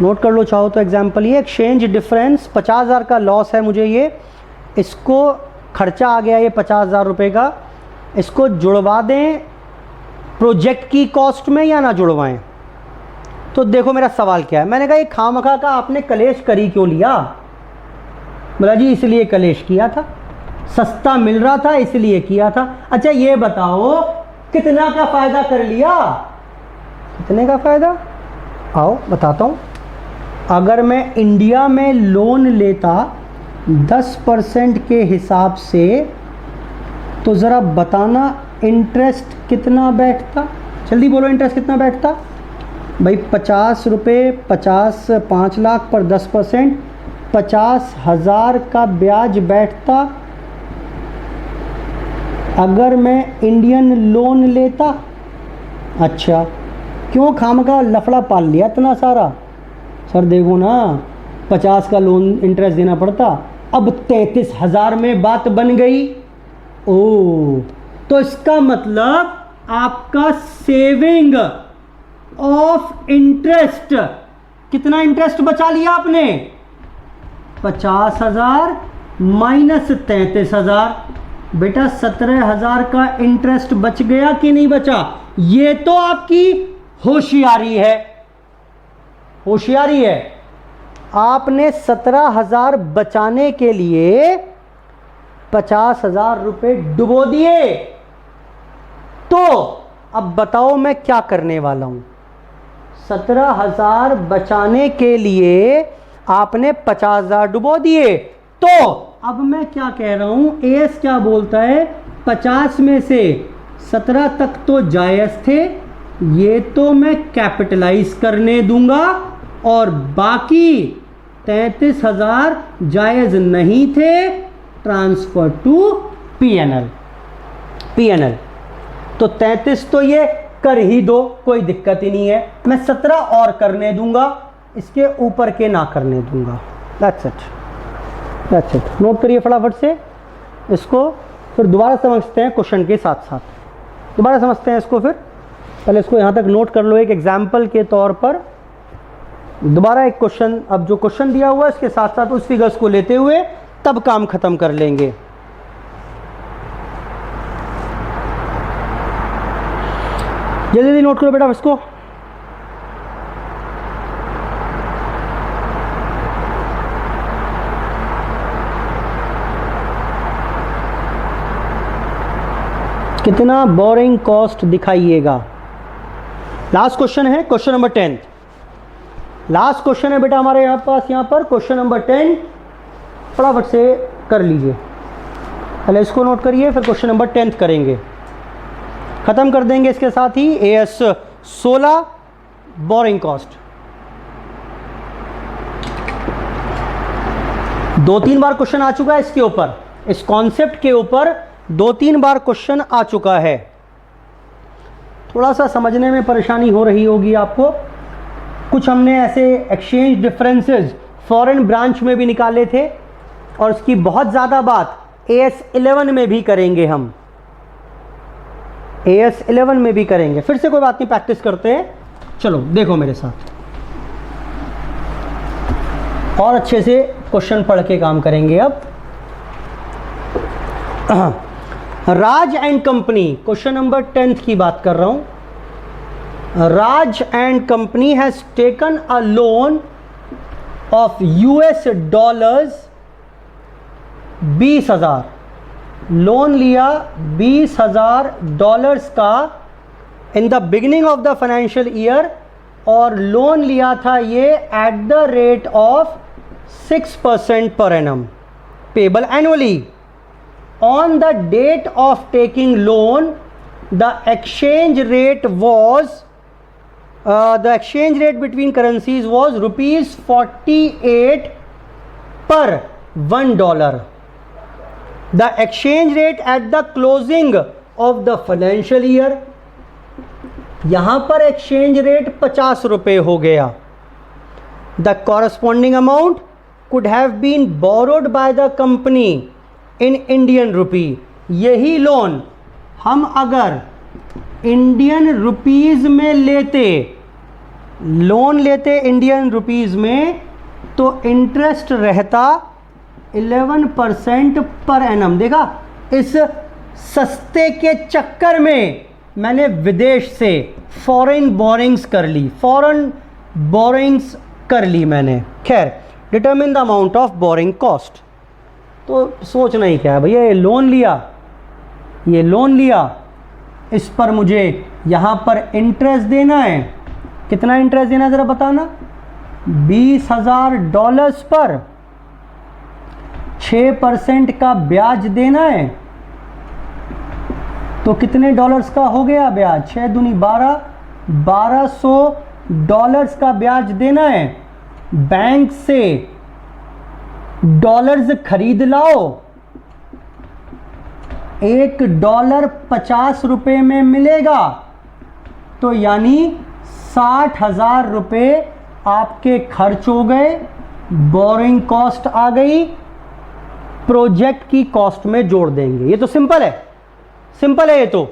नोट कर लो चाहो तो। एग्जाम्पल ये एक्सचेंज डिफरेंस 50,000 का लॉस है मुझे, ये इसको खर्चा आ गया ये 50,000 रुपये का, इसको जुड़वा दें प्रोजेक्ट की कॉस्ट में या ना जुड़वाएं। तो देखो मेरा सवाल क्या है। मैंने कहा ये खामखा का आपने कलेश करी क्यों लिया। बोला जी इसलिए कलेश किया था, सस्ता मिल रहा था इसलिए किया था। अच्छा ये बताओ कितना का फ़ायदा कर लिया। कितने का फ़ायदा, आओ बताता हूँ। अगर मैं इंडिया में लोन लेता 10% के हिसाब से तो ज़रा बताना इंटरेस्ट कितना बैठता। जल्दी बोलो इंटरेस्ट कितना बैठता भाई। 50 रुपये 5 लाख पर 10%, 50,000 का ब्याज बैठता अगर मैं इंडियन लोन लेता। अच्छा क्यों खामखा लफड़ा पाल लिया इतना सारा। सर देखो ना 50 का लोन इंटरेस्ट देना पड़ता, अब 33,000 में बात बन गई। ओ तो इसका मतलब आपका सेविंग ऑफ इंटरेस्ट, कितना इंटरेस्ट बचा लिया आपने। 50,000 माइनस 33,000, बेटा 17,000 का इंटरेस्ट बच गया कि नहीं बचा। ये तो आपकी होशियारी है, होशियारी है। आपने 17,000 बचाने के लिए 50,000 रुपये डुबो दिए। तो अब बताओ मैं क्या करने वाला हूं। 17,000 बचाने के लिए आपने 50,000 डुबो दिए। तो अब मैं क्या कह रहा हूं, एएस क्या बोलता है, 50 में से 17 तक तो जायज़ थे, ये तो मैं कैपिटलाइज करने दूंगा, और बाकी 33,000 जायज़ नहीं थे, ट्रांसफर टू पीएनएल। पीएनएल तो 33 तो ये कर ही दो, कोई दिक्कत ही नहीं है। मैं 17 और करने दूंगा, इसके ऊपर के ना करने दूंगा। That's it, that's it. Note करिए फटाफट से इसको, फिर दोबारा समझते हैं क्वेश्चन के साथ साथ। दोबारा समझते हैं इसको, फिर पहले इसको यहाँ तक नोट कर लो एक एग्जाम्पल के तौर पर। दोबारा एक क्वेश्चन, अब जो क्वेश्चन दिया हुआ है इसके साथ साथ उस फिगर्स को लेते हुए तब काम खत्म कर लेंगे। जल्दी जल्दी नोट करो बेटा इसको। कितना बोरिंग कॉस्ट दिखाइएगा। लास्ट क्वेश्चन है, क्वेश्चन नंबर 10। लास्ट क्वेश्चन है बेटा हमारे यहाँ पास, यहाँ पर क्वेश्चन नंबर 10 फटाफट से कर लीजिए। पहले इसको नोट करिए, फिर क्वेश्चन नंबर 10 करेंगे, खत्म कर देंगे इसके साथ ही AS 16 बोरिंग कॉस्ट। 2-3 बार क्वेश्चन आ चुका है इसके ऊपर, इस कॉन्सेप्ट के ऊपर 2-3 बार क्वेश्चन आ चुका है। थोड़ा सा समझने में परेशानी हो रही होगी आपको। कुछ हमने ऐसे एक्सचेंज डिफरेंसेस फॉरेन ब्रांच में भी निकाले थे, और उसकी बहुत ज़्यादा बात AS 11 में भी करेंगे हम। AS11 में भी करेंगे, फिर से कोई बात नहीं, प्रैक्टिस करते हैं। चलो देखो मेरे साथ, और अच्छे से क्वेश्चन पढ़ के काम करेंगे अब। Raj and company, question number 10 की बात कर रहा हूं। Raj and company has taken a loan of $20, 20,000 loan लिया $20,000 का in the beginning of the financial year, और लोन लिया था ये at the rate of 6% per annum payable annually. On the date of taking loan, the exchange rate between currencies was rupees 48 per $1. The exchange rate at the closing of the financial year, यहां पर exchange rate 50 रुपए हो गया. The corresponding amount could have been borrowed by the company in Indian rupee. यही loan हम अगर Indian rupees में लेते, लोन लेते इंडियन रुपीज में, तो इंटरेस्ट रहता 11% पर एनम. देखा, इस सस्ते के चक्कर में मैंने विदेश से फॉरेन बोरिंग्स कर ली, फॉरेन बोरिंग्स कर ली मैंने. खैर, determine the amount of borrowing cost. तो सोचना ही क्या है भैया, ये लोन लिया, इस पर मुझे यहाँ पर इंटरेस्ट देना है. कितना इंटरेस्ट देना है ज़रा बताना? $20,000 पर 6% का ब्याज देना है. तो कितने डॉलर्स का हो गया ब्याज? 6 दूनी 12, $1,200 का ब्याज देना है. बैंक से डॉलर्स खरीद लाओ, $1 50 रुपए में मिलेगा. तो यानी 60,000 रुपए आपके खर्च हो गए, बोरिंग कॉस्ट आ गई, प्रोजेक्ट की कॉस्ट में जोड़ देंगे. ये तो सिंपल है, सिंपल है ये तो,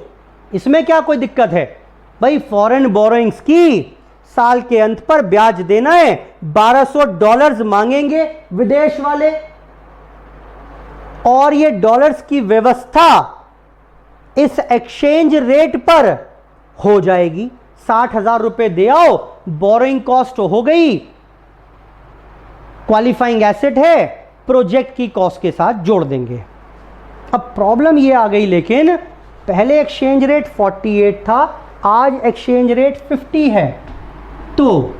इसमें क्या कोई दिक्कत है भाई? फॉरेन बोरोइंग्स की साल के अंत पर ब्याज देना है, $1,200 मांगेंगे विदेश वाले, और ये डॉलर्स की व्यवस्था इस एक्सचेंज रेट पर हो जाएगी. 60,000 रुपए दे आओ, बोरोइंग कॉस्ट हो गई, क्वालिफाइंग एसेट है, प्रोजेक्ट की कॉस्ट के साथ जोड़ देंगे. अब प्रॉब्लम ये आ गई, लेकिन पहले एक्सचेंज रेट 48 था, आज एक्सचेंज रेट 50 है. तो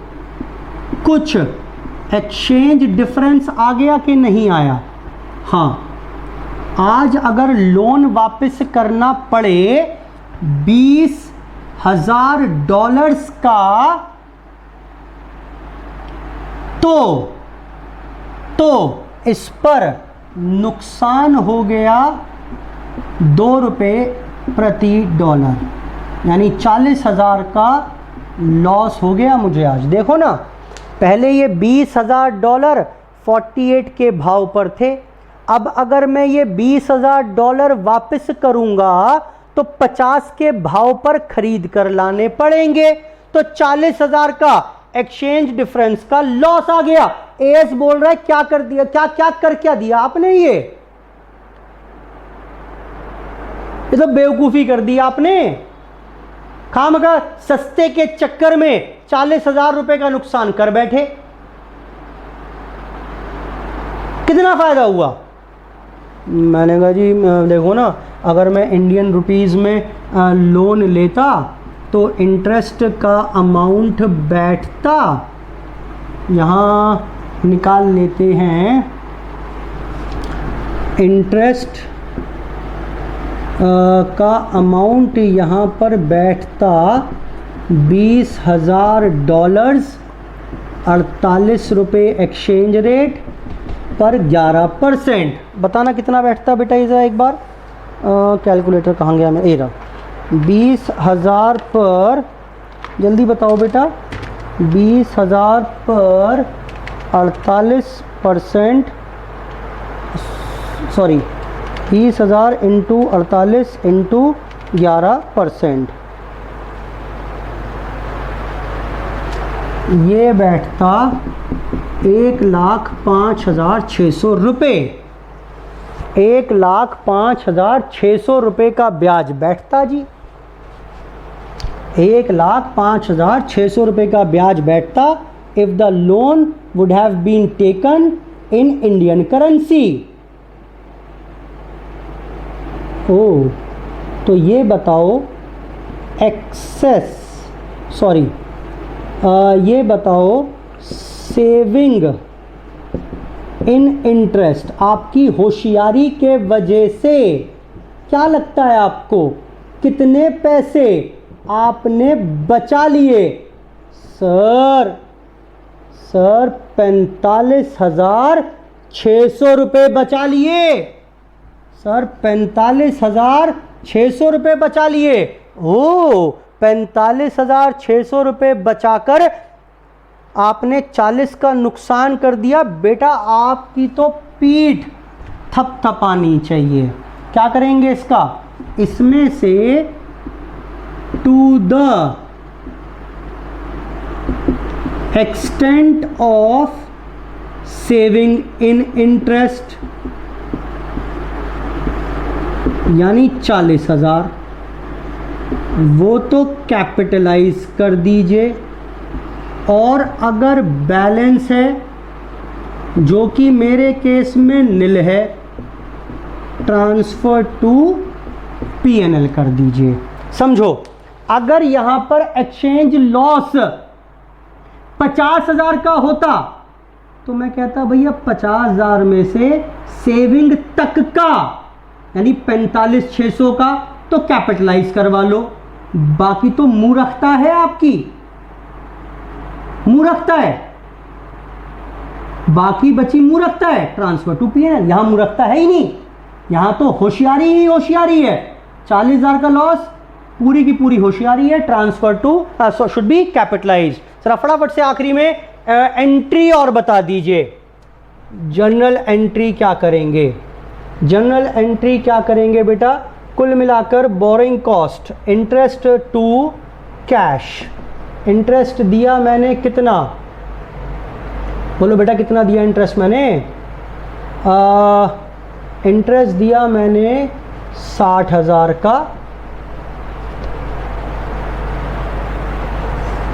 कुछ एक्सचेंज डिफरेंस आ गया कि नहीं आया? हाँ, आज अगर लोन वापस करना पड़े $20,000 का, तो इस पर नुकसान हो गया $2 प्रति डॉलर, यानी 40,000 का लॉस हो गया मुझे आज. देखो ना, पहले ये $20,000 48 के भाव पर थे. अब अगर मैं ये $20,000 वापस करूंगा तो 50 के भाव पर खरीद कर लाने पड़ेंगे. तो 40,000 का एक्सचेंज डिफरेंस का लॉस आ गया. एएस बोल रहा है क्या कर दिया, क्या दिया आपने? ये तो बेवकूफी कर दी आपने. खामखा सस्ते के चक्कर में 40,000 रुपए का नुकसान कर बैठे. कितना फायदा हुआ? मैंने कहा जी देखो ना, अगर मैं इंडियन रुपीस में लोन लेता तो इंटरेस्ट का अमाउंट बैठता, यहाँ निकाल लेते हैं, इंटरेस्ट का अमाउंट यहाँ पर बैठता $20,000, 48 रुपये एक्सचेंज रेट पर 11%. बताना कितना बैठता बेटा? इधर एक बार कैलकुलेटर कहाँ गया मैं? ये रहा. 20,000 पर, जल्दी बताओ बेटा, 20,000 पर 48%, सॉरी 20,000 इंटू 48 इंटू 11%। ये बैठता 1,05,600 रुपये। 1,05,600 रुपये का ब्याज बैठता जी। 1,05,600 रुपये का ब्याज बैठता if the loan would have been taken in Indian currency. ओ, तो ये बताओ ये बताओ सेविंग इन इंटरेस्ट आपकी होशियारी के वजह से क्या लगता है आपको कितने पैसे आपने बचा लिए? सर 45,600 रुपये बचा लिए। सर 45,600 रुपये बचा लिए। ओ, 45,600 रुपये बचाकर आपने 40 का नुकसान कर दिया। बेटा आपकी तो पीठ थपथपानी चाहिए। क्या करेंगे इसका? इसमें से to the extent of saving in interest यानी 40,000 वो तो कैपिटलाइज कर दीजिए। और अगर बैलेंस है जो कि मेरे केस में निल है, ट्रांसफर टू पीएनएल कर दीजिए। समझो, अगर यहां पर एक्सचेंज लॉस 50,000 का होता तो मैं कहता भैया 50,000 में से सेविंग तक का यानी 45,600 का तो कैपिटलाइज करवा लो। बाकी तो मूर्खता है आपकी, मूर्खता है। बाकी बची मूर्खता है, ट्रांसफर टू पीएनएल। यहां मूर्खता है ही नहीं, यहां तो होशियारी ही होशियारी है। 40,000 का लॉस, पूरी की पूरी होशियारी है। Transfer to should be capitalise. जरा फटाफट से आखिरी में एंट्री और बता दीजिए। जर्नल एंट्री क्या करेंगे? जर्नल एंट्री क्या करेंगे बेटा? कुल मिलाकर borrowing cost, interest to cash. Interest दिया मैंने कितना? बोलो बेटा कितना दिया इंटरेस्ट मैंने? इंटरेस्ट दिया मैंने 60,000 का।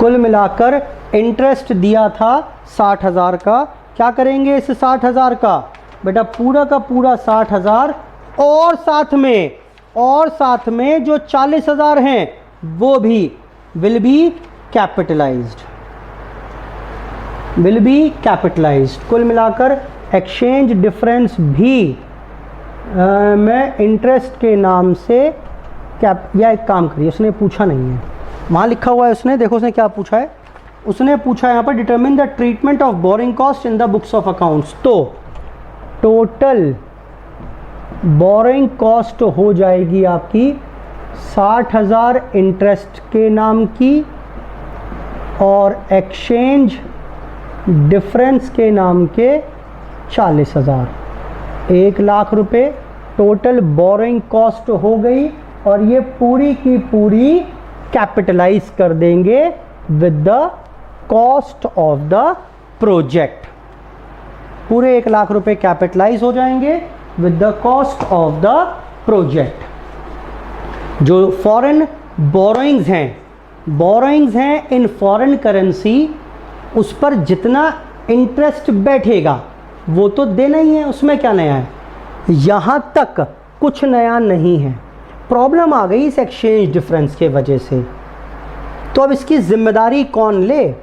कुल मिलाकर इंटरेस्ट दिया था 60,000 का। क्या करेंगे इस 60,000 का? बेटा पूरा का पूरा 60,000 और साथ में जो 40,000 हैं वो भी विल बी कैपिटलाइज्ड। कुल मिलाकर एक्सचेंज डिफरेंस भी मैं इंटरेस्ट के नाम से या एक काम करिए, उसने पूछा नहीं है, वहाँ लिखा हुआ है उसने, देखो उसने क्या पूछा है। उसने पूछा यहाँ पर determine the treatment of boring cost in the books of accounts. तो टोटल बोरिंग कॉस्ट हो जाएगी आपकी 60,000 इंटरेस्ट के नाम की और एक्सचेंज डिफरेंस के नाम के 40,000। 1,00,000 रुपये टोटल बोरिंग कॉस्ट हो गई और ये पूरी की पूरी कैपिटलाइज कर देंगे with the cost of the project. पूरे 1,00,000 रुपये कैपिटलाइज हो जाएंगे with the cost of the project. जो फॉरेन बोरोइंग्स हैं इन फॉरेन करेंसी, उस पर जितना इंटरेस्ट बैठेगा वो तो देना ही है, उसमें क्या नया है? यहाँ तक कुछ नया नहीं है। प्रॉब्लम आ गई इस एक्सचेंज डिफरेंस के वजह से, तो अब इसकी जिम्मेदारी कौन ले?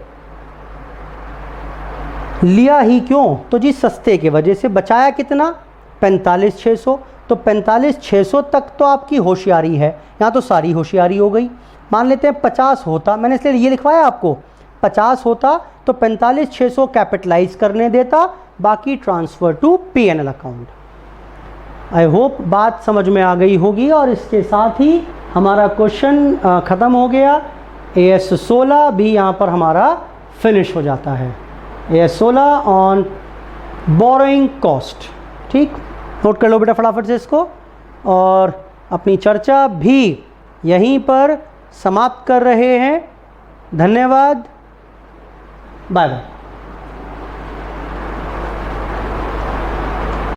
लिया ही क्यों? तो जी सस्ते के वजह से। बचाया कितना? 45,600। तो 45,600 तक तो आपकी होशियारी है, यहाँ तो सारी होशियारी हो गई। मान लेते हैं 50 होता, मैंने इसलिए ये लिखवाया आपको, 50 होता तो 45,600 कैपिटलाइज करने देता, बाकी transfer to PNL account. I hope बात समझ में आ गई होगी। और इसके साथ ही हमारा क्वेश्चन ख़त्म हो गया। AS 16 भी यहाँ पर हमारा फिनिश हो जाता है। AS 16 on borrowing cost. ठीक, नोट कर लो बेटा फटाफट से इसको। और अपनी चर्चा भी यहीं पर समाप्त कर रहे हैं। धन्यवाद, बाय बाय।